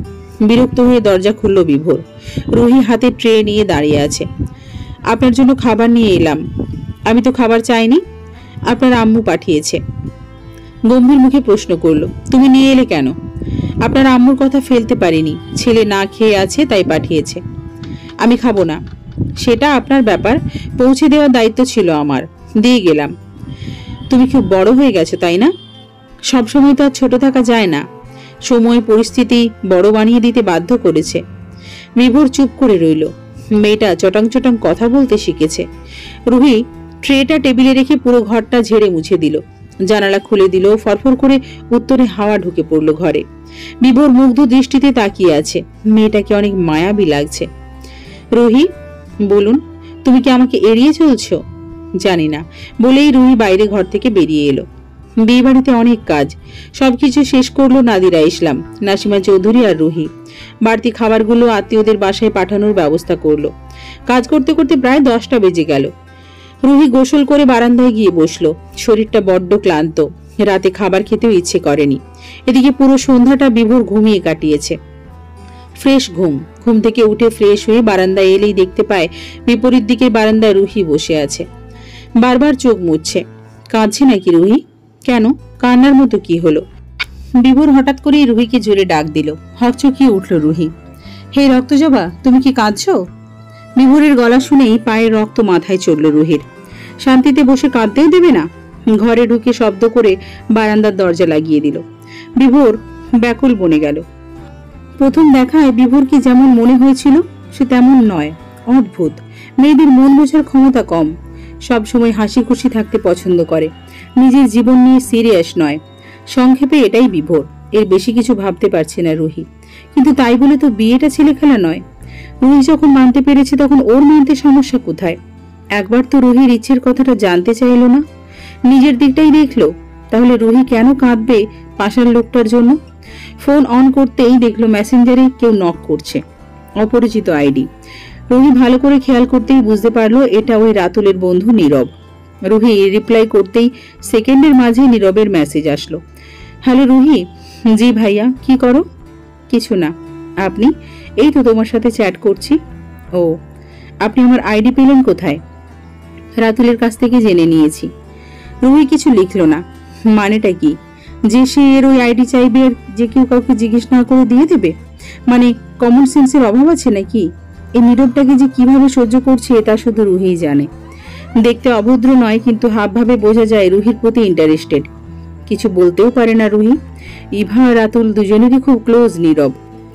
বিরক্ত হয়ে দরজা খুলল বিভোর। রুহি হাতে ট্রে নিয়ে দাঁড়িয়ে আছে। আপনার জন্য খাবার নিয়ে এলাম। আমি তো খাবার চাইনি, আপনার আম্মু পাঠিয়েছে। গম্ভীর মুখে প্রশ্ন করলো, তুমি নিয়ে এলে কেন? আপনার আম্মুর কথা ফেলতে পারিনি, ছেলে না খেয়ে আছে তাই পাঠিয়েছে। আমি খাবো না। সেটা আপনার ব্যাপার, পৌঁছে দেওয়ার দায়িত্ব ছিল আমার, দিয়ে গেলাম। তুমি খুব বড় হয়ে গেছো তাই না? সবসময় তো আর ছোট থাকা যায় না। সময় পরিস্থিতি বড় বানিয়ে দিতে বাধ্য করেছে। বিভোর চুপ করে রইল। মেয়েটা চটাং চটাং কথা বলতে শিখেছে। রুহি ট্রেটা টেবিলে রেখে পুরো ঘরটা ঝেড়ে মুছে দিল। জানালা খুলে দিল। ফরফর করে উত্তরে হাওয়া ঢুকে পড়ল ঘরে। বিভোর মুগ্ধ দৃষ্টিতে তাকিয়ে আছে। মেয়েটাকে অনেক মায়াবী লাগছে। রুহি, বলুন, তুমি কি আমাকে এড়িয়ে চলছো? জানি না বলেই রুহি বাইরে ঘর থেকে বেরিয়ে এলো। বিয়ে বাড়িতে অনেক কাজ, সবকিছু শেষ করলো নাদিরা ইসলাম, নাসিমা চৌধুরী আর রুহি। বাড়তি খাবারগুলো আত্মীয়দের বাসায় পাঠানোর ব্যবস্থা করলো। কাজ করতে করতে প্রায় 10টা বেজে গেল। রুহি গোসল করে বারান্দায় গিয়ে বসলো। শরীরটা বড্ড ক্লান্ত, রাতে খাবার খেতেও ইচ্ছে করেনি। এদিকে পুরো সন্ধ্যাটা বিভোর ঘুমিয়ে কাটিয়েছে। ফ্রেশ ঘুম থেকে উঠে ফ্রেশ হয়ে বারান্দায় এলেই দেখতে পায় বিপরীত দিকের বারান্দায় রুহি বসে আছে। বারবার চোখ মুছছে। কাঁদছে নাকি রুহি? কেন, কান্নার মতো কি হলো? বিভোর হঠাৎ করেই রুহিকে জোরে ডাক দিল। হকচকিয়ে উঠল রুহি। হে রক্তজবা, তুমি কি কাঁদছো? বিভোরের গলা শুনেই পায়ের রক্ত মাথায় চড়ল রুহির। শান্তিতে বসে কাঁদতেও দেবে না? ঘরে ঢুকে শব্দ করে বারান্দার দরজা লাগিয়ে দিল। বিভোর ব্যাকুল বনে গেল। প্রথম দেখায় বিভোরকে যেমন মনে হয়েছিল সে তেমন নয়। অদ্ভুত, মেয়েদের মন বোঝার ক্ষমতা কম। সবসময় হাসি খুশি থাকতে পছন্দ করে, নিজের জীবন নিয়ে সিরিয়াস নয়। সংক্ষেপে এটাই বিভোর। এর বেশি কিছু ভাবতে পারছে না রুহি। কিন্তু তাই বলে তো বিয়েটা ছেলে খেলা নয়। রুহি যখন মানতে পেরেছে তখন ওর মানতে সমস্যা কোথায়? একবার তো রুহির ইচ্ছের কথাটা জানতে চাইল না, নিজের দিকটাই দেখলো। তাহলে রুহি কেন কাঁদবে পাশার লোকটার জন্য? ফোন অন করতেই দেখলো মেসেঞ্জারে কেউ নক করছে, অপরিচিত আইডি। রুহি ভালো করে খেয়াল করতেই বুঝতে পারলো এটা ওই রাতুলের বন্ধু নীরব। রুহি রিপ্লাই করতেই সেকেন্ডের মাঝে নীরবের মেসেজ আসলো। হ্যালো রুহি। জি ভাইয়া, কি করো? কিছু না। আপনি? এই তো তোমার সাথে চ্যাট করছি। ও, আপনি আমার আইডি পেলেন কোথায়? রাতুলের কাছ থেকে জেনে নিয়েছি। রুহি কিছু লিখলো না। মানেটা কি? যে সে এর ওই আইডি চাইবে আর যে কেউ কাউকে জিজ্ঞেস না করে দিয়ে দেবে? মানে কমন সেন্সের অভাব আছে নাকি? এই নীরবটাকে যে কিভাবে সহ্য করছে তা শুধু রুহিই জানে। দেখতে অভদ্র নয়, কিন্তু হাবভাবে বোঝা যায় রুহির প্রতি ইন্টারেস্টেড। কিছু বলতেও পারে না রুহি। ইভা আর রাতুল দুজনেরই খুব ক্লোজ। নীরব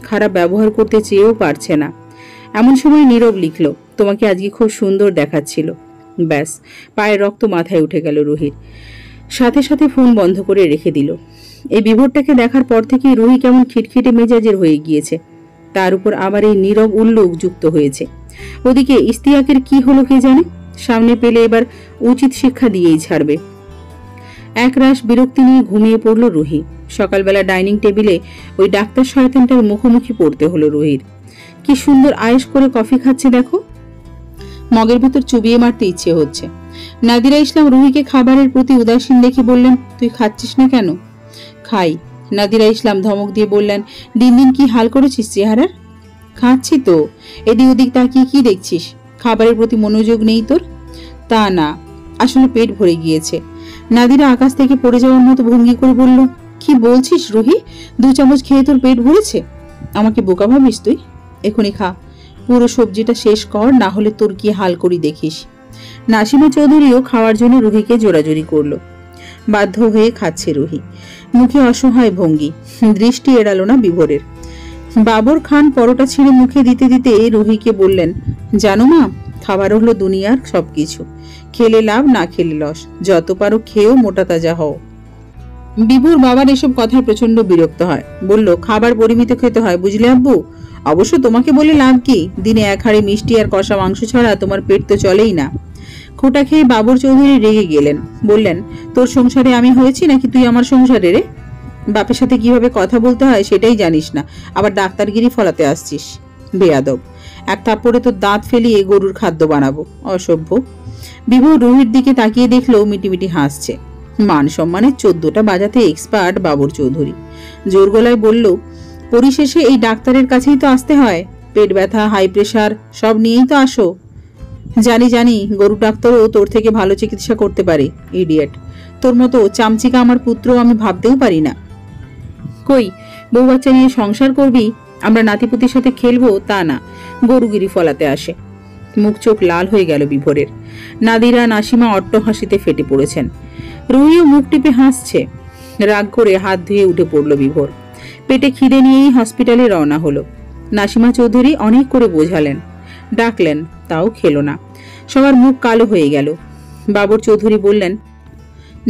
খারাপ ব্যবহার করতে চেয়েও পারছে না। এমন সময় নীরব লিখল, তোমাকে আজকে খুব সুন্দর দেখাচ্ছিল। ব্যাস, পায়ের রক্ত মাথায় উঠে গেল রুহির। সাথে সাথে ফোন বন্ধ করে রেখে দিল। এই বিভোরটাকে দেখার পর থেকেই রুহি কেমন খিটখিটে মেজাজের হয়ে গিয়েছে। তার উপর আবার এই নীরব উল্লুক যুক্ত হয়েছে। ওদিকে ইস্তিয়াকের কি হলো কে জানে। সামনে পেলে এবার উচিত শিক্ষা দিয়েই ছাড়বে। একরাশ বিরক্তি নিয়ে ঘুমিয়ে পড়ল রুহি। সকালবেলা ডাইনিং টেবিলে ওই ডাক্তার শয়তানটার মুখোমুখি পড়তে হলো রুহির। কি সুন্দর আয়েশ করে কফি খাচ্ছে দেখো। মগের ভেতর চুবিয়ে মারতে ইচ্ছে হচ্ছে। নাদিরা ইসলাম রুহিকে খাবারের প্রতি উদাসীন দেখে বললেন, তুই খাচ্ছিস না কেন? খাই। নাদিরা ইসলাম ধমক দিয়ে বললেন, দিন দিন কি হাল করেছিস চেহারার? খাচ্ছি তো। এদিক ওদিক তাকিয়ে কি দেখছিস? খাবারের প্রতি মনোযোগ নেই তোর? তা না, আসলে পেট ভরে গিয়েছে। নাদিরা আকাশ থেকে পড়ে যাওয়ার মতো ভঙ্গি করে বলল, কি বলছিস রুহি? 2 চামচ খেয়ে তোর পেট ভরেছে? আমাকে বোকা ভাবিস তুই? এখনই খা, পুরো সবজিটা শেষ কর, না হলে তোর কি হাল করি দেখিস। নাসিমা চৌধুরীও খাওয়ার জন্য রুহিকে জোরাজোরি করলো। বাধ্য হয়ে খাচ্ছে রুহি, মুখে অসহায় ভঙ্গি, দৃষ্টি এড়ালো না বিভোরের। বাবর খান পরোটা ছিঁড়ে মুখে দিতে দিতে রুহিকে বললেন, জানো মা, খাবার হলো দুনিয়ার সবকিছু, খেলে লাভ না খেলে লস, যত পারো খেয়েও মোটা তাজা হও। বিভুর বাবার এসব কথায় প্রচন্ড বিরক্ত হয়, বলল, খাবার পরিমিত খেতে হয়, বুঝলে আব্বু? অবশ্য তোমাকে বলে লাভ কি, দিনে এক হাঁড়ি মিষ্টি আর কষা মাংস ছাড়া তোমার পেট তো চলেই না। খোটা খেয়ে বাবর চৌধুরী রেগে গেলেন, বললেন, তোর সংসারে আমি হয়েছি নাকি তুই আমার সংসারে রে? বাপের সাথে কিভাবে কথা বলতে হয় সেটাই জানিস না, আবার ডাক্তারগিরি ফলাতে আসছিস। বেয়াদব, এক থাপ্পড়ে তোর দাঁত ফেলিয়ে গরুর খাদ্য বানাবো, অসভ্য। বিভু রুহির দিকে তাকিয়ে দেখলো মিটিমিটি হাসছে। মান সম্মানের 14টা বাজাতে এক্সপার্ট বাবর চৌধুরী। জোর গলায় বলল, পরিশেষে এই ডাক্তারের কাছেই তো আসতে হয়, পেট ব্যথা, হাই প্রেশার সব নিয়েই তো আসো। জানি জানি, গরু ডাক্তারও তোর থেকে ভালো চিকিৎসা করতে পারে, ইডিয়েট। তোর মতো চামচিকা আমার পুত্র আমি ভাবতেও পারি না। কই, বউ বাচ্চা নিয়ে সংসার করবি, আমরা নাতিপুতির সাথে খেলবো তা না, গরুগিরি ফলাতে আসে। মুখ চোখ লাল হয়ে গেল বিভোরের। নাদিরা নাসিমা অট্ট হাসিতে ফেটে পড়েছেন। রুহিও মুখ টিপে হাসছে। রাগ করে হাত ধুয়ে উঠে পড়ল বিভোর। পেটে খিদে নিয়েই হসপিটালে রওনা হলো। নাসিমা চৌধুরী অনেক করে বোঝালেন, ডাকলেন, তাও খেলো না। সবার মুখ কালো হয়ে গেল। বাবর চৌধুরী বললেন,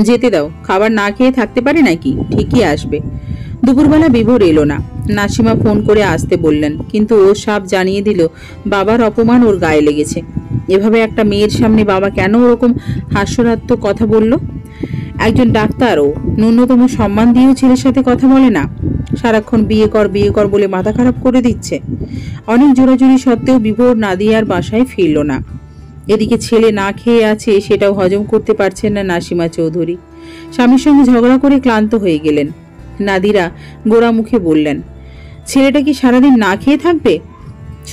যেতে দাও, খাবার না খেয়ে থাকতে পারে নাকি, ঠিকই আসবে। দুপুরবেলা বিভোর এলো না। নাসিমা ফোন করে আসতে বললেন, কিন্তু ও সাপ জানিয়ে দিল বাবার অপমান ওর গায়ে লেগেছে। এভাবে একটা মেয়ের সামনে বাবা কেন ওরকম হাস্যরাত্মক কথা বলল? একজন ডাক্তারও ন্যূনতম সম্মান দিয়েও ছেলের সাথে কথা বলে না, সারাক্ষণ বিয়ে কর বলে মাথা খারাপ করে দিচ্ছে। অনেক জোরাজুরি সত্ত্বেও বিভোর নাদিয়ার বাসায় ফিরল না। এদিকে ছেলে না খেয়ে আছে, সেটাও হজম করতে পারছেন না নাসিমা চৌধুরী। স্বামীর সঙ্গে ঝগড়া করে ক্লান্ত হয়ে গেলেন। নাদিরা গোড়া মুখে বললেন, ছেলেটা কি সারাদিন না খেয়ে থাকবে?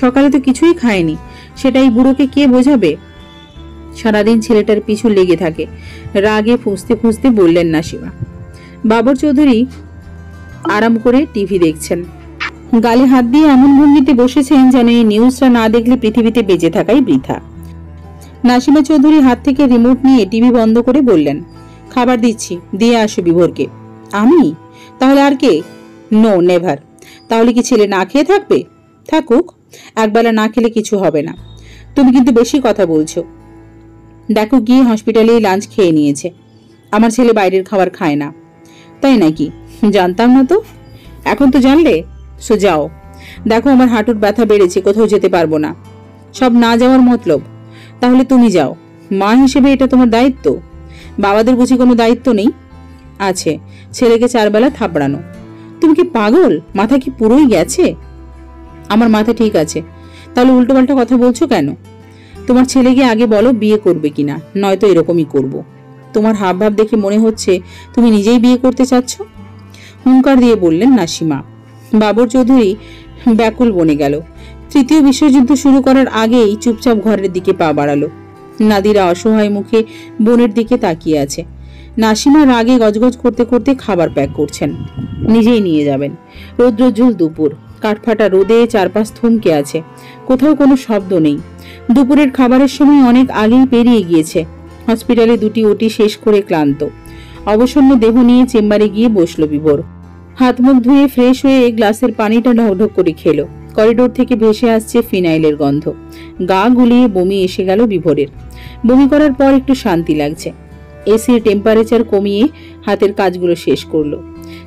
সকালে তো কিছুই খায়নি, সেটাই বুড়োকে কে বোঝাবে? সারাদিন ছেলেটার পিছু লেগে থাকে। রাগে ফুঁসতে ফুঁসতে বললেন নাসিমা। বাবর চৌধুরী আরাম করে টিভি দেখছেন। গালে হাত দিয়ে এমন ভঙ্গিতে বসেছেন যেন এই নিউজটা না দেখলে পৃথিবীতে বেঁচে থাকাই বৃথা। নাসিমা চৌধুরী হাত থেকে রিমোট নিয়ে টিভি বন্ধ করে বললেন, খাবার দিচ্ছি, দিয়ে আসো বিভোরকে। আমি? তাহলে আর কে? No never. তাহলে কি ছেলে না খেয়ে থাকবে? থাকুক, একবেলা না খেলে কিছু হবে না। তুমি কিন্তু বেশি কথা বলছো। দেখো, গিয়ে হসপিটালে লাঞ্চ খেয়ে নিয়েছে। আমার ছেলে বাইরের খাবার খায় না। তাই নাকি? জানতাম না তো। এখন তো জানলে। সো যাও। দেখো, আমার হাঁটুর ব্যথা বেড়েছে, কোথাও যেতে পারবো না। সব না যাওয়ার মতলব? তাহলে তুমি যাও, মা হিসেবে এটা তোমার দায়িত্ব। বাবাদের বুঝি কোনো দায়িত্ব নেই? আছে, ছেলেকে 4 বেলা থাপড়ানো। তুমি কি পাগল? মাথা কি পুরোই গেছে? আমার মাথা ঠিক আছে, তাহলে উল্টোপাল্টা কথা বলছো কেন? তোমার ছেলেকে আগে বলো বিয়ে করবে কিনা, নয়তো এরকমই করব। তোমার হাবভাব দেখে মনে হচ্ছে তুমি নিজেই বিয়ে করতে চাচ্ছ। হুঙ্কার দিয়ে বললেন নাসিমা। বাবর চৌধুরী ব্যাকুল বনে গেল। তৃতীয় বিশ্বযুদ্ধ শুরু করার আগেই চুপচাপ ঘরের দিকে পা বাড়ালো। নাদিরা অসহায় মুখে বোনের দিকে তাকিয়ে আছে। নাসিমা রাগে গজগজ করতে করতে খাবার প্যাক করছেন, নিজেই নিয়ে যাবেন। রৌদ্রোজ্জ্বল দুপুর, কাঠফাটা রোদে চারপাশ থমকে আছে, কোথাও কোনো শব্দ নেই। দুপুরের খাবারের সময় অনেক আগেই পেরিয়ে গিয়েছে। হসপিটালে 2টি ওটি শেষ করে ক্লান্ত অবসন্ন দেহ নিয়ে চেম্বারে গিয়ে বসল বিভোর। হাত মুখ ধুয়ে ফ্রেশ হয়ে গ্লাসের পানিটা ঢকঢক করে খেলো। করিডোর থেকে ভেসে আসছে ফিনাইলের গন্ধ। গা গুলিয়ে বমি এসে গেল বিভোরের। বমি করার পর একটু শান্তি লাগছে। এসির টেম্পারেচার কমিয়ে হাতের কাজগুলো শেষ করলো।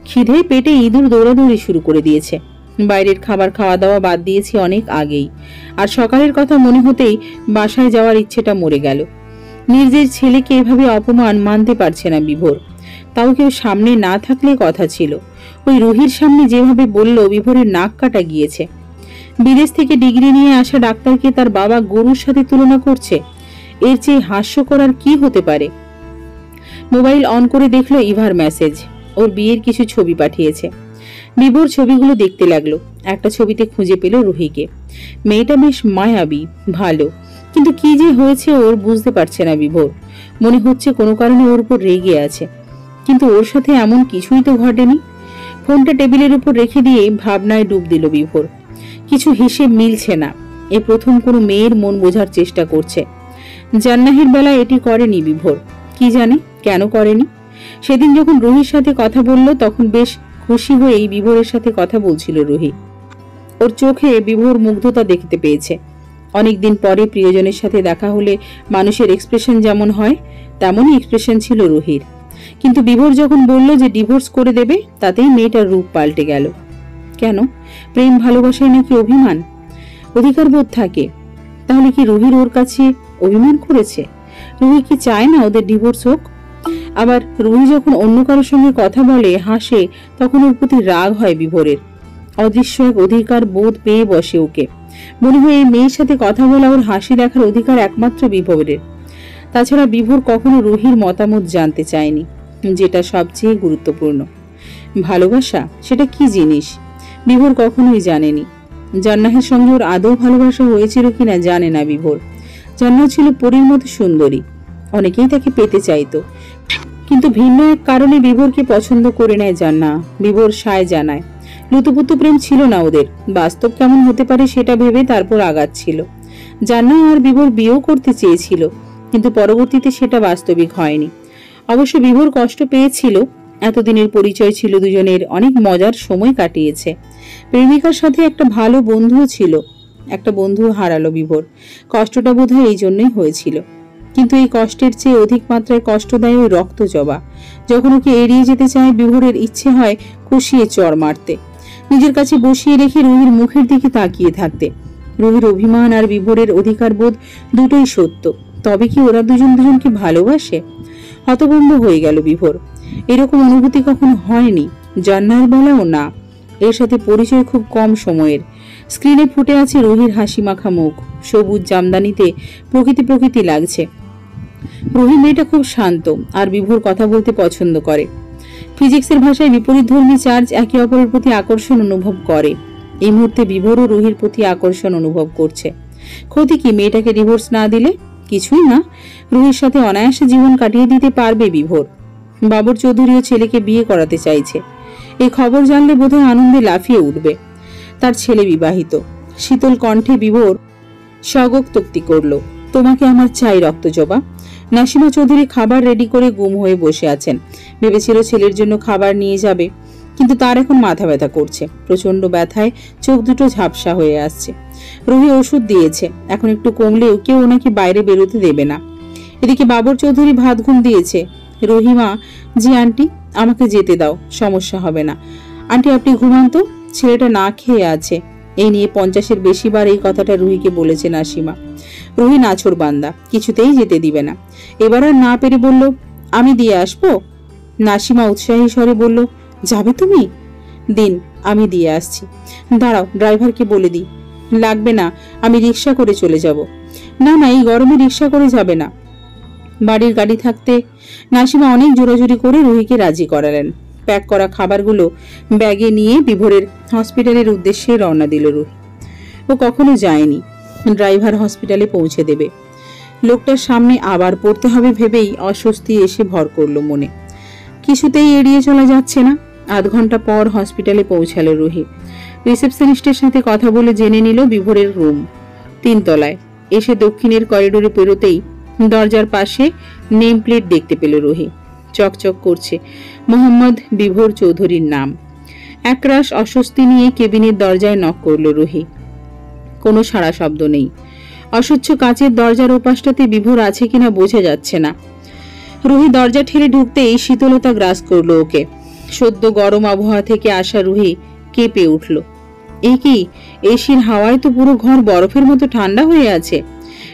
খিদে পেটে ইঁদুর দৌড়াদৌড়ি শুরু করে দিয়েছে। বাইরের খাবার খাওয়া দাওয়া বাদ দিয়েছি অনেক আগেই। আর সকালের কথা মনে হতেই বাসায় যাওয়ার ইচ্ছেটা মরে গেল। নিজের ছেলেকে এভাবে অপমান মানতে পারছে না বিভোর। তাও কেউ সামনে না থাকলে কথা ছিল। ওই রুহির সামনে যেভাবে বলল, বিভোরের নাক কাটা গিয়েছে। বিদেশ থেকে ডিগ্রি নিয়ে আসা ডাক্তারকে তার বাবা গরুর সাথে তুলনা করছে। এর চেয়ে হাস্যকর আর কি হতে পারে? মোবাইল অন করে দেখলো ইভার মেসেজ। ওর বিয়ের কিছু ছবি পাঠিয়েছে। বিভোর ছবিগুলো দেখতে লাগলো। একটা ছবিতে খুঁজে পেল রুহিকে। মেয়েটা বেশ মায়াবী, ভালো, কিন্তু কি যে হয়েছে ওর বুঝতে পারছে না বিভোর। মনে হচ্ছে কোনো কারণে ওর উপর রেগে আছে, কিন্তু ওর সাথে এমন কিছুই তো ঘটেনি। ফোনটা টেবিলের উপর রেখে দিয়ে ভাবনায় ডুব দিল বিভোর। কিছু হিসেব মিলছে না। এ প্রথম কোনো মেয়ের মন বোঝার চেষ্টা করছে। জান্নাহের বেলায় এটি করেনি বিভোর। কি জানে কেন করেনি। সেদিন যখন রুহির সাথে কথা বলল তখন বেশ খুশি হয়েই বিভোরের সাথে কথা বলছিল রুহি। ওর চোখে বিভোর মুগ্ধতা দেখতে পেয়েছে। অনেকদিন পরে প্রিয়জনের সাথে দেখা হলে মানুষের এক্সপ্রেশন যেমন হয় তেমনই এক্সপ্রেশন ছিল রুহির। কিন্তু বিভোর যখন বলল যে ডিভোর্স করে দেবে তাতেই মেয়েটার রূপ পাল্টে গেল। কেন? প্রেম ভালোবাসায় নাকি অভিমান, অধিকার বোধ থাকে? তাহলে কি রুহির ওর কাছে অভিমান করেছে? রুহি কি চায় না ওদের ডিভোর্স হোক? আবার রুহি যখন অন্য কারোর সঙ্গে কথা বলে, হাসে, তখন ওর প্রতি রাগ হয় বিভোরের। অদৃশ্য এক অধিকার বোধ পেয়ে বসে ওকে। মনে হয় এই মেয়ের সাথে কথা বলা ওর হাসি দেখার অধিকার একমাত্র বিভোরের। তাছাড়া বিভোর কখনো রুহির মতামত জানতে চায়নি, যেটা সবচেয়ে গুরুত্বপূর্ণ। ভালোবাসা সেটা কি জিনিস বিভোর কখনোই জানেনি। জান্নাহের সঙ্গে ওর আদৌ ভালোবাসা হয়েছিল কিনা জানে না বিভোর। জান্নাহ ছিল পরীর মতো সুন্দরী, অনেকেই তাকে পেতে চাইতো, কিন্তু ভিন্ন এক কারণে বিভোরকে পছন্দ করে নেয় জান্নাহ। বিভোর সায় জানায়। লুতুপুতু প্রেম ছিল না ওদের, বাস্তব কেমন হতে পারে সেটা ভেবে তারপর আগাচ্ছিল। জান্নাহ আর বিভোর বিয়েও করতে চেয়েছিল, কিন্তু পরবর্তীতে সেটা বাস্তবিক হয়নি। অবশ্য বিভোর কষ্ট পেয়েছিল। এতদিনের পরিচয় ছিল দুজনের, অনেক মজার সময় কাটিয়েছে। প্রেমিকার সাথে একটা ভালো বন্ধুও ছিল, একটা বন্ধু হারালো বিভোর। কষ্টটা বোধহয় এই জন্যই হয়েছিল। কিন্তু এই কষ্টের চেয়ে অধিক মাত্রায় কষ্ট দেয় ওই রক্ত জবা। যখন ওকে এড়িয়ে যেতে চায় বিভোরের ইচ্ছে হয় কষিয়ে চড় মারতে, নিজের কাছে বসিয়ে রেখে রুহির মুখের দিকে তাকিয়ে থাকতে। রুহির অভিমান আর বিভোরের অধিকার বোধ দুটোই সত্য, তবে কি ওরা দুজনকে ভালোবাসে? হতভম্ব হয়ে গেল বিভোর। এরকম অনুভূতি কখনো হয়নি, জান্নাহের বেলাও না। এর সাথে পরিচয় খুব কম সময়ের। স্ক্রিনে ফুটে আছে রুহির হাসি মাখা মুখ, সবুজ জামদানিতে প্রকৃতি লাগছে। রুহি মেয়েটা খুব শান্ত আর বিভোর কথা বলতে পছন্দ করে। ফিজিক্সের ভাষায় বিপরীতধর্মী চার্জ একে অপরের প্রতি আকর্ষণ অনুভব করে। এই মুহূর্তে বিভোরও রুহির প্রতি আকর্ষণ অনুভব করছে। ক্ষতি কি মেয়েটাকে ডিভোর্স না দিলে? কিছুই না, রুহির সাথে অনায়াসে জীবন কাটিয়ে দিতে পারবে বিভোর। বাবর চৌধুরীও ছেলেকে বিয়ে করাতে চাইছে। এই খবর জানলে বোধহয় আনন্দে লাফিয়ে উঠবে। তার ছেলে বিবাহিত। শীতল কণ্ঠে বিভোর স্বগোক্তি করল, তোমাকে আমার চাই রক্তজবা। নাসিমা চৌধুরী খাবার রেডি করে গুম হয়ে বসে আছেন। ভেবেছিল ছেলের জন্য খাবার নিয়ে যাবে, কিন্তু তার এখন মাথা ব্যথা করছে। প্রচন্ড ব্যথায় চোখ দুটো ঝাপসা হয়ে আসছে। রুহি ওষুধ দিয়েছে, এখন একটু কমলেও কেউ ওনাকে বাইরে বেরোতে দেবে না। এদিকে বাবর চৌধুরী ভাত ঘুম দিয়েছে। রহিমা, জি আন্টি, আমাকে যেতে দাও, সমস্যা হবে না। আন্টি আপনি ঘুমান তো, ছেলেটা না খেয়ে আছে। এই নিয়ে 50-এর বেশিবার এই কথাটা রুহিকে বলেছে নাসিমা। রুহি নাছোড় বান্দা, কিছুতেই যেতে দিবে না। এবার আর না পেরে বলল, আমি দিয়ে আসবো। নাসিমা উৎসাহী স্বরে বলল, যাবে তুমি? দিন, আমি দিয়ে আসছি। দাঁড়াও, ড্রাইভারকে বলে দিই। লাগবে না, আমি রিক্সা করে চলে যাব। না না, এই গরমে রিক্সা করে যাবে না, বাড়ির গাড়ি থাকতে। নাসিমা অনেক জোরাজুরি করে রুহিকে রাজি করালেন। প্যাক করা খাবারগুলো ব্যাগে নিয়ে বিভোরের হসপিটালের উদ্দেশ্যে রওনা দিল রুহি। ও কখনো যায়নি, ড্রাইভার হসপিটালে পৌঁছে দেবে। লোকটার সামনে আবার পড়তে হবে ভেবেই অস্বস্তি এসে ভর করলো মনে। কিছুতেই এড়িয়ে চলা যাচ্ছে না। আধ ঘন্টা পর হসপিটালে পৌঁছালো রুহি। রিসেপশনিস্টের সাথে কথা বলে জেনে নিল বিভোরের রুম 3 তলায়। এসে দক্ষিণের করিডোরে পেরোতেই দরজার পাশে নেম প্লেট দেখতে পেল রুহি। চকচক করছে মোহাম্মদ বিভোর চৌধুরীর নাম। একরাশ অস্বস্তি নিয়ে কেবিনের দরজায় নক করল রুহি। কোনো সাড়া শব্দ নেই। অস্বচ্ছ কাচের দরজার ওপাশটাতে বিভোর আছে কিনা বোঝা যাচ্ছে না। রুহি দরজা ঠেলে ঢুকতেই শীতলতা গ্রাস করলো ওকে। সদ্য গরম আবহাওয়া থেকে আসা রুহি কেঁপে উঠল। এই কি, এসির হাওয়ায় তো পুরো ঘর বরফের মতো ঠান্ডা হয়ে আছে।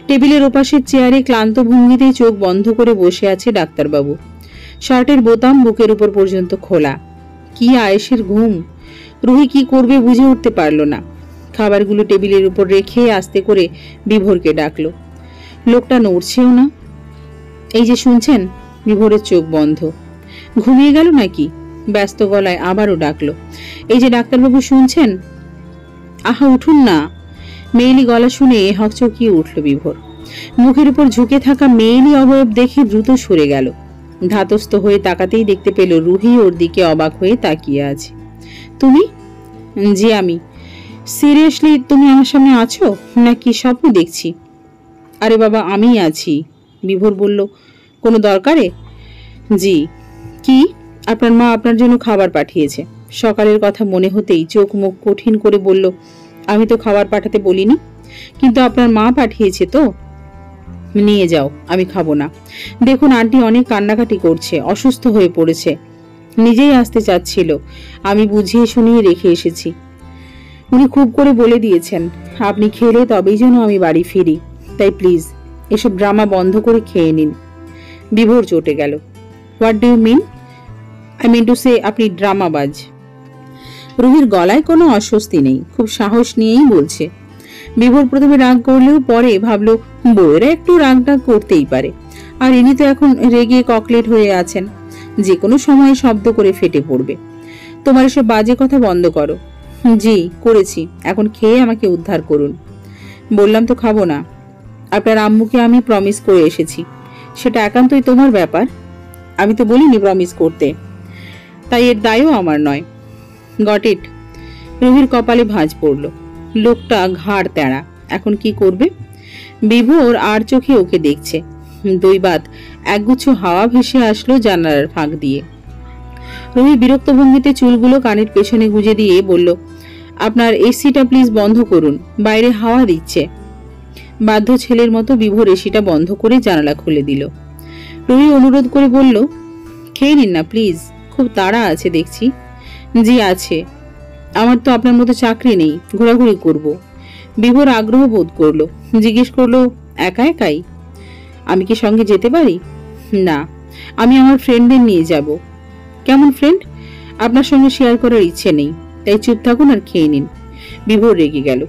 টেবিলের ওপাশের চেয়ারে ক্লান্ত ভঙ্গিতে চোখ বন্ধ করে বসে আছে ডাক্তারবাবু। শার্টের বোতাম বুকের উপর পর্যন্ত খোলা। কি আয়েশের ঘুম! রুহি কি করবে বুঝে উঠতে পারল না। খাবারগুলো টেবিলের উপর রেখে আস্তে করে বিভোরকে ডাকলো। লোকটা নড়ছেও না। এই যে শুনছেন? বিভোরের চোখ বন্ধ। ঘুমিয়ে গেল নাকি? ব্যস্ত গলায় আবারও ডাকলো। এই যে ডাক্তারবাবু শুনছেন? আহা উঠুন না। মেয়েলি গলা শুনে হকচকিয়ে উঠল বিভোর। মুখের উপর ঝুঁকে থাকা মেয়েলি অবয়ব দেখে দ্রুত সরে গেল। ধাতস্থ হয়ে তাকাতেই দেখতে পেল রুহি ওর দিকে অবাক হয়ে তাকিয়ে আছে। তুমি? জি আমি। সিরিয়াসলি তুমি আমার সামনে আছো নাকি স্বপ্ন দেখছি? আরে বাবা, আমি আছি, বিভোর বলল। কোনো দরকারে? জি। কি? আপনার মা আপনার জন্য খাবার পাঠিয়েছে। সকালের কথা মনে হতেই চোখ মুখ কঠিন করে বলল, আমি তো খাবার পাঠাতে বলিনি, কিন্তু আপনার মা পাঠিয়েছে তো। নিয়ে যাও, আমি খাবো না। দেখুন আন্টি অনেক কান্নাকাটি করছে, অসুস্থ হয়ে পড়েছে, নিজেই আসতে চাচ্ছিল, আমি বুঝিয়ে শুনিয়ে রেখে এসেছি। উনি খুব করে বলে দিয়েছেন আপনি খেলে তবেই যেন আমি বাড়ি ফিরি, তাই প্লিজ এসব ড্রামা বন্ধ করে খেয়ে নিন। বিভোর চটে গেল। What do you mean? I mean to say আপনি ড্রামাবাজ। রুহির গলায় কোনো অস্বস্তি নেই, খুব সাহস নিয়েই বলছে। বিভোর প্রথমে রাগ করলেও পরে ভাবলো বউয়েরা একটু রাগটা করতেই পারে, আর ইনি তো এখন রেগে ককলেট হয়ে আছেন, যে কোনো সময় শব্দ করে ফেটে পড়বে। তোমার এসব বাজে কথা বন্ধ করো। জি করেছি, এখন খেয়ে আমাকে উদ্ধার করুন। বললাম তো খাবো না। আপনার আম্মুকে আমি প্রমিস করে এসেছি, সেটা একান্তই তোমার ব্যাপার, আমি তো বলিনি প্রমিস করতে, তাই এর দায়ও আমার নয়। Got it. রুহির কপালে ভাঁজ পড়ল। লোকটা ঘাড় তেড়া, এখন কি করবে? বিভোর আর চোখে ওকে দেখছে। দৈবাত একগুচ্ছ হাওয়া ভেসে আসলো জানালার ফাঁক দিয়ে। রুহি বিরক্ত ভঙ্গিতে চুলগুলো কানের পেছনে গুজে দিয়ে বলল, আপনার এসিটা প্লিজ বন্ধ করুন, বাইরে হাওয়া দিচ্ছে। বাধ্য ছেলের মতো বিভোর এসিটা বন্ধ করে জানালা খুলে দিল। রুহি অনুরোধ করে বলল, খেয়ে নিন না প্লিজ, খুব তাড়া আছে দেখছি। জি আছে, আমার তো আপনার মতো চাকরি নেই, ঘোরাঘুরি করব। বিভোর আগ্রহ বোধ করলো, জিজ্ঞেস করলো, একা একাই? আমি কি সঙ্গে যেতে পারি? না, আমি আমার ফ্রেন্ডদের নিয়ে যাব। কেমন ফ্রেন্ড? আপনার সঙ্গে শেয়ার করার ইচ্ছে নেই, তাই চুপ থাকুন আর খেয়ে নিন। বিভোর রেগে গেল,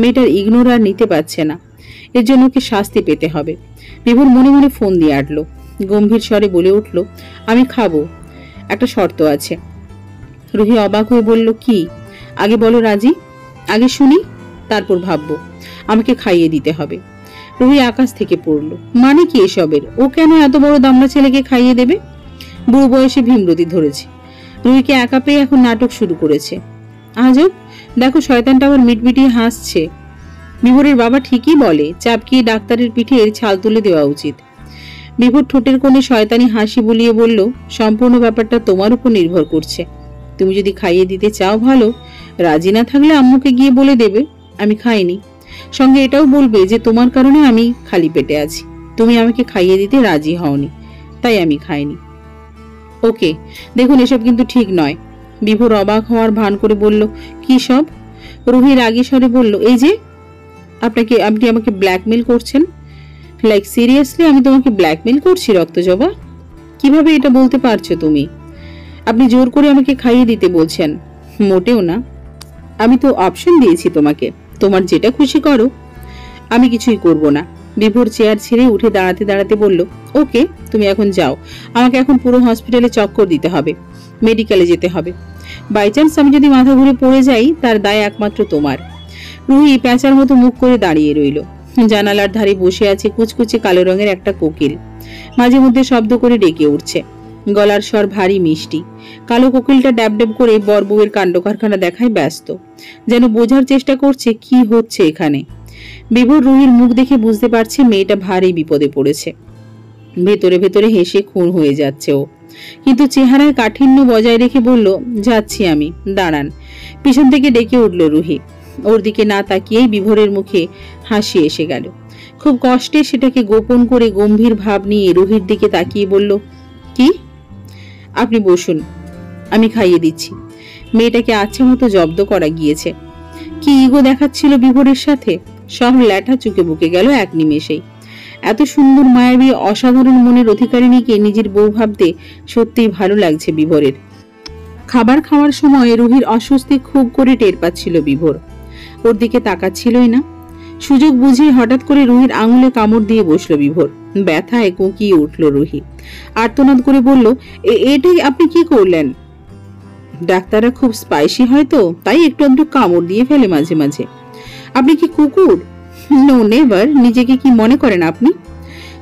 মেয়েটার ইগনোর আর নিতে পারছে না, এর জন্য ওকে শাস্তি পেতে হবে। বিভোর মনে মনে ফোন দিয়ে আটলো, গম্ভীর স্বরে বলে উঠল, আমি খাবো, একটা শর্ত আছে। রুহি অবাক হয়ে বলল, কি? আগে বলো রাজি, আগে শুনি, তারপর ভাববো। আমাকে খাইয়ে দিতে হবে। রুহি আকাশ থেকে পড়ল, মানে কি এসবের? ও কেন এত বড় দামড়া ছেলেকে খাইয়ে দেবে? বুড়ো বয়সে ভীমরতি ধরেছে, রুহিকে একা পেয়ে এখন নাটক শুরু করেছে। আজব, দেখো শয়তানটা আবার মিটমিটিয়ে হাসছে। বিভোরের বাবা ঠিকই বলে, চাপকিয়ে ডাক্তারের পিঠে ছাল তুলে দেওয়া উচিত। বিভোর ঠোঁটের কোণে শয়তানি হাসি বুলিয়ে বলল, সম্পূর্ণ ব্যাপারটা তোমার উপর নির্ভর করছে। তুমি যদি খাইয়ে দিতে চাও ভালো, রাজি না থাকলে আম্মুকে গিয়ে বলে দেবে আমি খাইনি, সঙ্গে এটাও বলবে যে তোমার কারণে আমি খালি পেটে আছি, তুমি আমাকে খাইয়ে দিতে রাজি হওনি, তাই আমি খাইনি। ওকে, দেখুন এসব কিন্তু ঠিক নয়। বিভোর অবাক হওয়ার ভান করে বলল, কি সব? রুহি রাগী স্বরে বলল, এই যে আপনি আমাকে ব্ল্যাকমেল করছেন। লাইক সিরিয়াসলি আমি তোমাকে ব্ল্যাকমেল করছি রক্তজবা? কিভাবে এটা বলতে পারছো তুমি? আপনি জোর করে আমাকে খাইয়ে দিতে বলছেন? মোটেও না, আমি তো অপশন দিয়েছি তোমাকে, তোমার যেটা খুশি করো। আমি কিছুই করব না। বিভোর চেয়ার ছেড়ে উঠে দাঁড়াতে দাঁড়াতে বলল, ওকে তুমি এখন যাও, আমাকে এখন পুরো হসপিটালে চক্কর দিতে হবে, মেডিকেলে যেতে হবে। বাই চান্স আমি যদি মাথা ঘুরে পড়ে যাই, তার দায় একমাত্র তোমার। রুহি প্যাঁচার মতো মুখ করে দাঁড়িয়ে রইল। জানালার ধারে বসে আছে কুচকুচে কালো রঙের একটা কোকিল, মাঝে মধ্যে শব্দ করে ডেকে উঠছে, গলার স্বর ভারী মিষ্টি। কালো কোকিলটা ড্যাব ড্যাব করে বরবউয়ের কাণ্ড কারখানা দেখায় ব্যস্ত, যেন বোঝার চেষ্টা করছে কি হচ্ছে এখানে। বিভোর রুহির মুখ দেখে বুঝতে পারছে মেয়েটা ভারী বিপদে পড়েছে। ভেতরে ভেতরে হেসে খুন হয়ে যাচ্ছে ও, কিন্তু চেহারায় কাঠিন্য বজায় রেখে বলল, যাচ্ছি আমি, দাঁড়ান। পিছন থেকে ডেকে উঠল রুহি। ওর দিকে না তাকিয়েই বিভোরের মুখে হাসি এসে গেল। খুব কষ্টে সেটাকে গোপন করে গম্ভীর ভাব নিয়ে রুহির দিকে তাকিয়ে বলল, কি? আপনি বসুন, আমি খাইয়ে দিচ্ছি। মেয়েটাকে আচ্ছা মতো জব্দ করা গিয়েছে। কি ইগো দেখাচ্ছিল বিভোরের সাথে, সব ল্যাঠা চুকে বুকে গেল এক নিমেষেই। এত সুন্দর মায়াবী অসাধারণ মনের অধিকারিণীকে নিজের বউ ভাবতে সত্যিই ভালো লাগছে বিভোরের। খাবার খাওয়ার সময় রুহির অস্বস্তি খুব করে টের পাচ্ছিল বিভোর, ওর দিকে তাকাচ্ছিলই না। সুযোগ বুঝে হঠাৎ করে রুহির আঙুলে কামড় দিয়ে বসলো বিভোর। ব্যথায় কোঁকিয়ে উঠল রুহি, আর্তনাদ করে বলল, এটাই আপনি কি করলেন? ডাক্তাররা খুব স্পাইসি হয় তো, তাই একটু একটু কামড় দিয়ে ফেলে মাঝে মাঝে। আপনি কি কুকুর? No never. নিজেকে কি মনে করেন আপনি?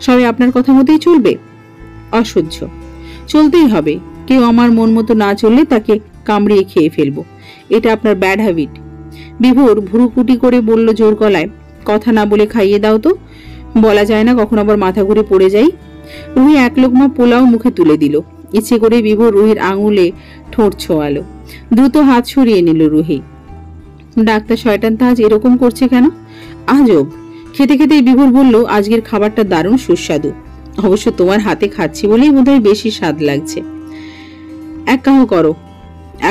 সবাই আপনার কথা মতোই চলবে? অসহ্য, চলতেই হবে। কেউ আমার মন মতো না চললে তাকে কামড়িয়ে খেয়ে ফেলবো, এটা আপনার ব্যাড হ্যাবিট। বিভোর ভুরুকুটি করে বলল জোর গলায়, কথা না বলে খাইয়ে দাও তো, বলা যায় না কখন আবার মাথা ঘুরে পড়ে যাই। রুহি এক লোকমা পোলাও মুখে তুলে দিল। ইচ্ছে করে বিভোর রুহির আঙুলে ঠোঁট ছোঁয়ালো। দ্রুত হাত সরিয়ে নিল রুহি। ডাক্তার শয়তান তা আজ এরকম করছে কেন? আজব। খেতে খেতেই বিভোর বলল, আজকের খাবারটা দারুণ সুস্বাদু, অবশ্য তোমার হাতে খাচ্ছি বলেই বোধহয় বেশি স্বাদ লাগছে। এক কাহ করো,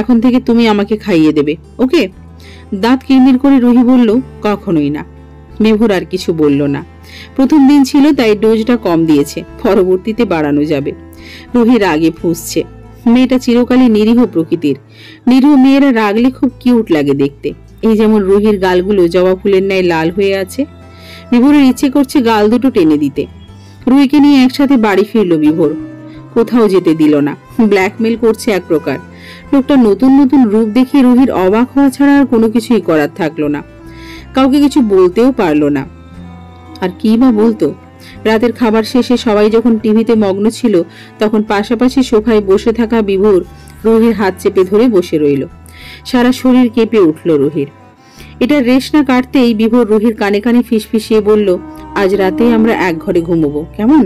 এখন থেকে তুমি আমাকে খাইয়ে দেবে, ওকে? দাঁত কিরমির করে রুহি বলল, কখনোই না। বিভোর আর কিছু বলল না। প্রথম দিন ছিল তাই ডোজটা কম দিয়েছে, পরবর্তীতে বাড়ানো যাবে। রুহি রাগে ফুঁসছে। মেয়েটা চিরকালই নিরীহ প্রকৃতির। নিরীহ মেয়েরা রাগলে খুব কিউট লাগে দেখতে। এই যেমন রুহির গালগুলো জবা ফুলের ন্যায় লাল হয়ে আছে। বিভোরের ইচ্ছে করছে গাল দুটো টেনে দিতে। রুহিকে নিয়ে একসাথে বাড়ি ফিরল বিভোর। কোথাও যেতে দিল না, ব্ল্যাকমেল করছে এক প্রকার। লোকটা নতুন নতুন রূপ দেখে রুহির অবাক হওয়া ছাড়া আর কোনো কিছুই করার থাকলো না। কাউকে কিছু বলতেও পারলো না। আর কি বা বলতো? রাতের খাবার শেষে সবাই যখন টিভিতে মগ্ন ছিল, তখন পাশাপাশি সোফায় বসে থাকা বিভোর রুহির হাত চেপে ধরে বসে রইল। সারা শরীর কেঁপে উঠল রুহির। এটা রেশ না কাটতেই বিভোর রুহির কানে কানে ফিসফিসিয়ে বলল, আজ রাতেই আমরা এক ঘরে ঘুমোবো, কেমন?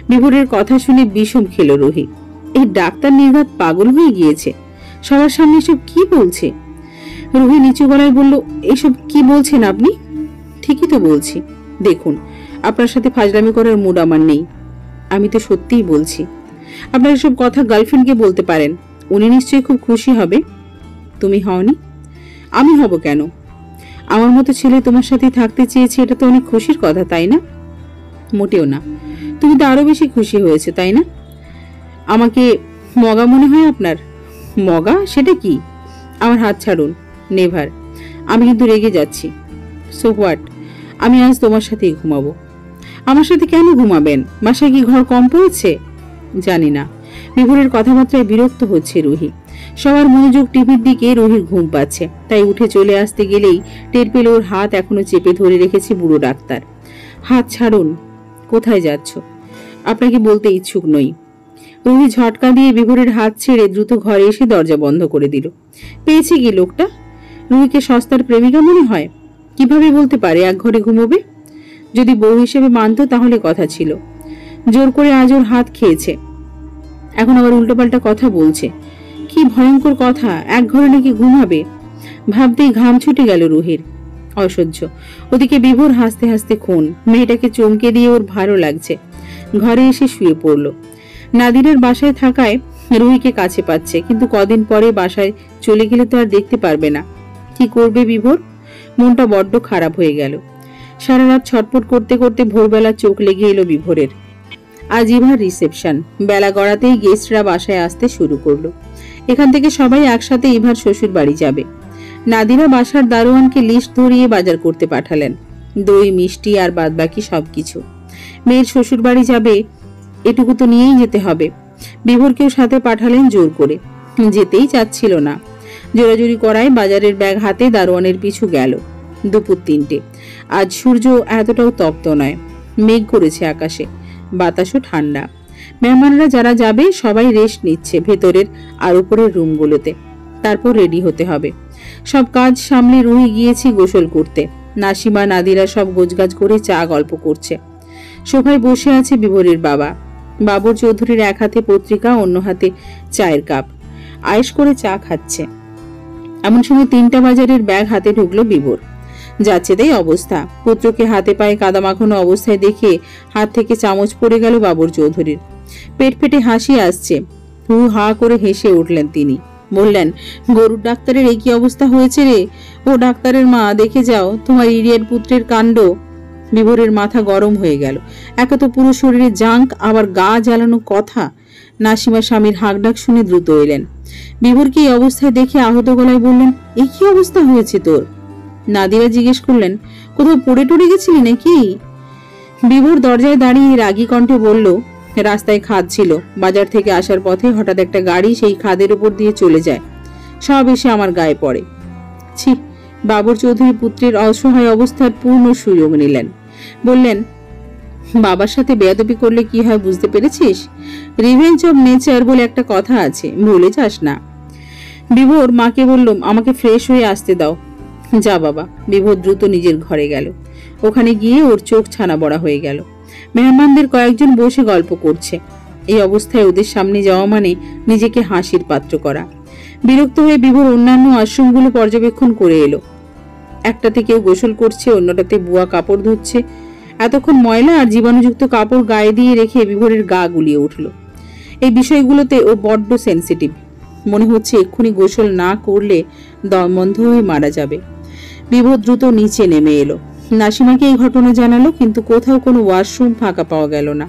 বিভোরের কথা শুনে বিষম খেল রুহি। এই ডাক্তার নির্ঘাত পাগল হয়ে গিয়েছে। সবার সামনে এসব কি বলছে? রুহি নিচু গলায় বলল, এসব কি বলছেন আপনি? ঠিকই তো বলছি। দেখুন, আপনার সাথে ফাজলামি করার মুড আমার নেই। আমি তো সত্যিই বলছি। আপনার এসব কথা গার্লফ্রেন্ডকে বলতে পারেন, উনি নিশ্চয়ই খুব খুশি হবে। তুমি হওনি? আমি হব কেন? আমার মতো ছেলে তোমার সাথে থাকতে চেয়েছে, এটা তো অনেক খুশির কথা, তাই না? মোটেও না। তুমি তো আরো বেশি খুশি হয়েছে, তাই না? আমাকে মগা মনে হয় আপনার? মগা? সেটা কি? আমার হাত ছাড়ুন। নেভার। আমি কিন্তু রেগে যাচ্ছি। So what? আমি আজ তোমার সাথেই ঘুমাবো। আমার সাথে কেন ঘুমাবেন? বাসায় কি ঘর কম পড়েছে? জানি না। বিভোরের কথাবার্তায় বিরক্ত হচ্ছে রুহি। সবার মনোযোগ টিভির দিকে। রুহির ঘুম পাচ্ছে, তাই উঠে চলে আসতে গেলেই টের পেল ওর হাত এখনো চেপে ধরে রেখেছে বুড়ো ডাক্তার। হাত ছাড়ুন। কোথায় যাচ্ছ? আপনাকে বলতে ইচ্ছুক নই। রুহি ঝটকা দিয়ে বিভোরের হাত ছেড়ে দ্রুত ঘরে এসে দরজা বন্ধ করে দিল। পেয়েছে কি লোকটা? রুহিকে সস্তার প্রেমিকা মনে হয়? কিভাবে বলতে পারে এক ঘরে ঘুমোবে? যদি বউ হিসেবে মানত তাহলে কথা ছিল। জোর করে আজ ওর হাত খেয়েছে, এখন আবার উল্টোপাল্টা কথা বলছে। কি ভয়ঙ্কর কথা! এক ঘরে নাকি ঘুমাবে? ভাবতেই ঘাম ছুটে গেল রুহির। অসহ্য। ওদিকে বিভোর হাসতে হাসতে খুন। মেয়েটাকে চমকে দিয়ে ওর ভালো লাগছে। ঘরে এসে শুয়ে পড়ল। নাদিরের বাসায় থাকায় রুহিকে কাছে পাচ্ছে, কিন্তু কদিন পরে বাসায় চলে গেলে তো আর দেখতে পারবে না। কি করবে বিভোর? মনটা বড্ড খারাপ হয়ে গেল। সারা রাত ছটফট করতে করতে ভোরবেলা চোখ লেগে এলো বিভোরের। আজ ইভার রিসেপশন। বেলা গড়াতেই গেস্টরা বাসায় আসতে শুরু করলো। এখান থেকে সবাই একসাথে ইভার শ্বশুর বাড়ি যাবে। নাদিরা বাসার দারোয়ানকে লিস্ট ধরিয়ে বাজার করতে পাঠালেন। দই, মিষ্টি আর বাদবাকি সবকিছু। মেয়ের শ্বশুর বাড়ি যাবে, এটুকু তো নিয়েই যেতে হবে। বিভোরকেও সাথে পাঠালেন জোর করে। যেতেই চাচ্ছিল না। জোরাজুরি করায় বাজারের ব্যাগ হাতে দারোয়ানের পিছু গেল। দুপুর ৩টে। আজ সূর্য এতটাও তপ্ত নয়। মেঘ করেছে আকাশে, বাতাসও ঠান্ডা। মেহমানরা যারা যাবে সবাই রেস্ট নিচ্ছে ভেতরের আর উপরের রুমগুলোতে। তারপর রেডি হতে হবে। সব কাজ সামলে রুহি গিয়েছি গোসল করতে। নাসিমা, নাদিরা সব গোছগাছ করে চা গল্প করছে। সোফায় বসে আছে বিভোরের বাবা। বাবর চৌধুরীর এক হাতে পত্রিকা, অন্য হাতে চায়ের কাপ। আয়েশ করে চা খাচ্ছে। এমন সময় ৩টা বাজারের ব্যাগ হাতে ঢুকলো বিভোর। যাচ্ছে তাই অবস্থা। পুত্রকে হাতে পায়ে কাদা মাখানো অবস্থায় দেখে হাত থেকে চামচ পড়ে গেল বাবর চৌধুরীর। পেট ফেটে হাসি আসছে। হু হা করে হেসে উঠলেন তিনি। বললেন, গরুর ডাক্তারের এই কি অবস্থা হয়েছে রে? ও ডাক্তারের মা, দেখে যাও তোমার ইডিয়েট পুত্রের কাণ্ড। বিভোরের মাথা গরম হয়ে গেল। একে তো পুরো শরীরে জাঙ্ক, আবার গা জ্বালানো কথা। নাসিমা স্বামীর হাঁক ডাক শুনে দ্রুত এলেন। বিভোরকে এই অবস্থায় দেখে আহত গলায় বললেন, এই কি অবস্থা হয়েছে তোর? নাদিরা জিজ্ঞেস করলেন, কোথাও পড়ে টড়ে গেছিলি নাকি? বিভোর দরজায় দাঁড়িয়ে রাগী কণ্ঠে বলল, রাস্তায় খাদ ছিল। বাজার থেকে আসার পথে হঠাৎ একটা গাড়ি সেই খাদের উপর দিয়ে চলে যায়। সব এসে আমার গায়ে পড়ে। ছি! বাবর চৌধুরী পুত্রের অসহায় অবস্থার পূর্ণ সুযোগ নিলেন। বললেন, বাবার সাথে বেয়াদবি করলে কি হয় বুঝতে পেরেছিস? রিভেঞ্জ অব নেচার বলে একটা কথা আছে, ভুলে যাস না। বিভোর মাকে বলল, আমাকে ফ্রেশ হয়ে আসতে দাও। যা বাবা। বিভোর দ্রুত নিজের ঘরে গেল। ওখানে গিয়ে ওর চোখ ছানা বড়া হয়ে গেল। মেহমানদের কয়েকজন বসে গল্প করছে। এই অবস্থায় ওদের সামনে যাওয়া মানে নিজেকে হাসির পাত্র করা। বিরক্ত হয়ে বিভোর অন্যান্য আশ্রমগুলো পর্যবেক্ষণ করে এলো। একটাতে কেউ গোসল করছে, অন্যটাতে বুয়া কাপড় ধুচ্ছে। এতক্ষণ ময়লা আর জীবাণুযুক্ত কাপড় গায়ে দিয়ে রেখে বিভোরের গা গুলিয়ে উঠল। এই বিষয়গুলোতে ও বড্ড সেন্সিটিভ। মনে হচ্ছে এক্ষুনি গোসল না করলে দম বন্ধ হয়ে মারা যাবে। বিভোর দ্রুত নিচে নেমে এলো। নাসিমাকে এই ঘটনা জানালো, কিন্তু কোথাও কোনো ওয়াশরুম ফাঁকা পাওয়া গেল না।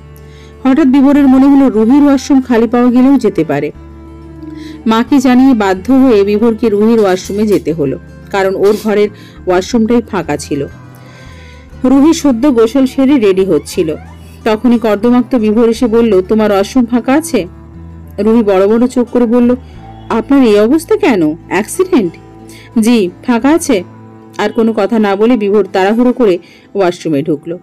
হঠাৎ বিভোরের মনে হলো রুহির ওয়াশরুম খালি পাওয়া গেলেও যেতে পারে। মাকে জানিয়ে বাধ্য হয়ে বিভোরকে রুহির ওয়াশরুমে যেতে হলো, কারণ ওর ঘরের ওয়াশরুমটাই ফাঁকা ছিল। রুহি সদ্য গোসল সেরে রেডি হচ্ছিল। তখনই কর্দমাক্ত বিভোর এসে বলল, তোমার ওয়াশরুম ফাঁকা আছে? রুহি বড় বড় চোখ করে বলল, আপনার এই অবস্থা কেন? অ্যাক্সিডেন্ট? জি, ফাঁকা আছে। আর কোনো কথা না বলে বিভোর তাড়াহুড়ো করে ওয়াশরুমে ঢুকলো।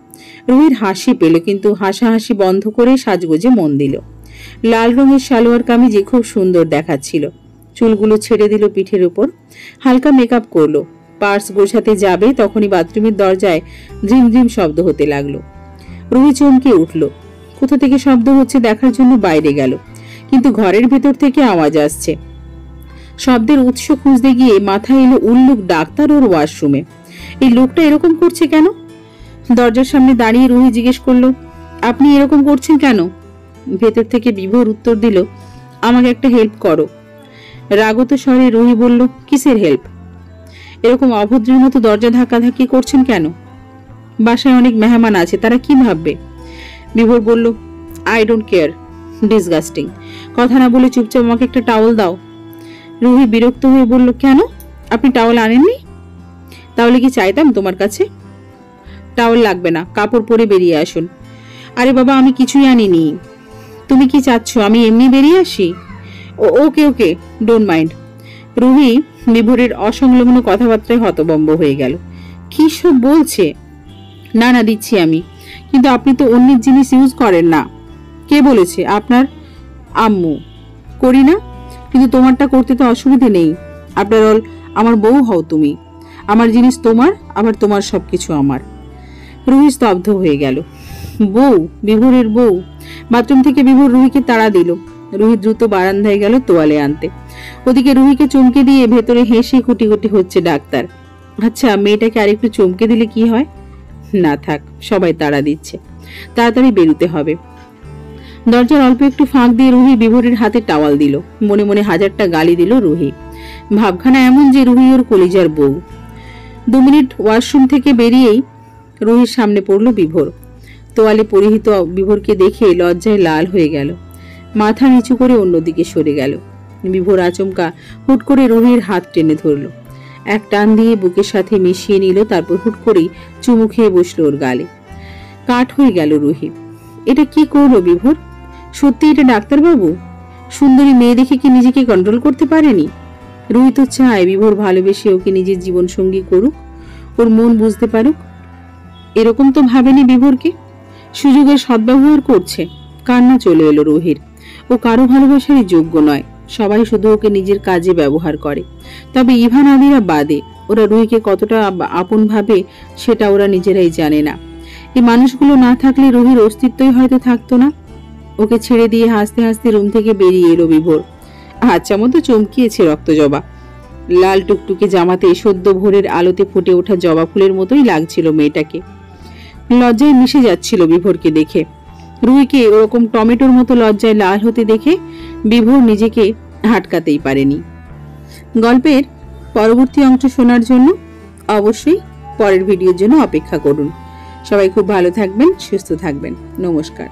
রুহির হাসি পেল, কিন্তু হাসাহাসি বন্ধ করে সাজগোজে মন দিল। লাল রঙের সালোয়ার কামিজে খুব সুন্দর দেখাচ্ছিল। চুলগুলো ছেড়ে দিল পিঠের উপর। হালকা মেকআপ করলো। পার্স গোছাতে যাবে, তখনই বাথরুমের দরজায় ঝিম ঝিম শব্দ হতে লাগলো। রুহি চমকে উঠল। কোথা থেকে শব্দ হচ্ছে দেখার জন্য বাইরে গেল, কিন্তু ঘরের ভেতর থেকে আওয়াজ আসছে। শব্দের উৎস খুঁজতে গিয়ে মাথায় এলো উল্লুক ডাক্তার ওর ওয়াশরুমে। এই লোকটা এরকম করছে কেন? দরজার সামনে দাঁড়িয়ে রুহি জিজ্ঞেস করলো, আপনি এরকম করছেন কেন? ভেতর থেকে বিভোর উত্তর দিল, আমাকে একটা হেল্প করো। রাগত স্বরে রুহি বলল, কিসের হেল্প? এরকম অভদ্রের মতো দরজা ধাক্কাধাক্কি করছেন কেন? বাসায় অনেক মেহমান আছে, তারা কি ভাববে? বিভোর বলল, আই ডোন্ট কেয়ার। ডিসগাস্টিং। কথা না বলে চুপচাপ আমাকে একটা টাওয়াল দাও। রুহি বিরক্ত হয়ে বলল, কেন? আপনি টাওয়াল আনেননি? তাহলে কি চাইতাম তোমার কাছে? টাওয়াল লাগবে না, কাপড় পরে বেরিয়ে আসুন। আরে বাবা, আমি কিছুই আনিনি। তুমি কি চাচ্ছ আমি এমনি বেরিয়ে আসি? ওকে ওকে, ডোন্ট মাইন্ড। রুহি বিভোরের অসংলগ্ন কথাবার্তায় হতভম্ব হয়ে গেল। কি সব বলছে? না না, দিচ্ছি আমি। কিন্তু আপনি তো অন্যের জিনিস ইউজ করেন না। কে বলেছে? আপনার আম্মু। করি না, কিন্তু তোমারটা করতে তো অসুবিধে নেই। আফটার অল আমার বউ হও তুমি। আমার জিনিস তোমার, আবার তোমার সবকিছু আমার। রুহি স্তব্ধ হয়ে গেল। বউ? বিভোরের বউ? বাথরুম থেকে বিভোর রুহিকে তাড়া দিল। রুহি দ্রুত বারান্দায় গেল তোয়ালে আনতে। ওদিকে রুহিকে চমকে দিয়ে ভেতরে হেসে কুটি কুটি হচ্ছে ডাক্তার। আচ্ছা, মেয়েটাকে আরেকটু চমকে দিলে কি হয়? না থাক, সবাই তাড়া দিচ্ছে, তাড়াতাড়ি বেরোতে হবে। দরজার অল্প একটু ফাঁক দিয়ে রুহি বিভোরের হাতে টাওয়াল দিল। মনে মনে হাজারটা গালি দিল রুহি। ভাবখানা এমন যে রুহি ওর কলিজার বউ। 2 মিনিট ওয়াশরুম থেকে বেরিয়েই রুহির সামনে পড়ল বিভোর। তোয়ালে পরিহিত বিভোরকে দেখে লজ্জায় লাল হয়ে গেল। মাথা নিচু করে অন্যদিকে সরে গেল। বিভোর আচমকা হুট করে রুহির হাত টেনে ধরল। এক টান দিয়ে বুকের সাথে মিশিয়ে নিল, তারপর হুট করেই চুমু খেয়ে বসলো ওর গালে। কাঠ হয়ে গেল রুহি। এটা কি করলো বিভোর? সত্যি এটা ডাক্তারবাবু? সুন্দরী মেয়ে দেখে কি নিজেকে কন্ট্রোল করতে পারেনি? রুহি তো চায় বিভোর ভালোবেসে ওকে নিজের জীবন সঙ্গী করুক, ওর মন বুঝতে পারুক। এরকম তো ভাবেনি বিভোরকে। সুযোগের সদ্ব্যবহার করছে। কান্না চলে এলো রুহির। ও কারো ভালোবাসারই যোগ্য নয়। সবাই শুধু ওকে নিজের কাজে ব্যবহার করে। তবে ইভান আদিরা বাদে ওরা রুহিকে কতটা আপন ভাবে সেটা ওরা নিজেরাই জানে না। এই মানুষগুলো না থাকলে রুহির অস্তিত্বই হয়তো থাকতো না। ওকে ছেড়ে দিয়ে হাসতে হাসতে রুম থেকে বেরিয়ে এলো বিভোর। আচ্ছা মতো চমকিয়েছে রক্তজবা। লাল টুকটুকে জামাতে সদ্য ভোরের আলোতে ফুটে ওঠা জবা ফুলের মতোই লাগছিল মেয়েটাকে। লজ্জায় মিশে যাচ্ছিল বিভোরকে দেখে। রুহিকে ওরকম টমেটোর মতো লজ্জায় লাল হতে দেখে বিভোর নিজেকে আটকাতেই পারেনি। গল্পের পরবর্তী অংশ শোনার জন্য অবশ্যই পরের ভিডিওর জন্য অপেক্ষা করুন। সবাই খুব ভালো থাকবেন, সুস্থ থাকবেন। নমস্কার।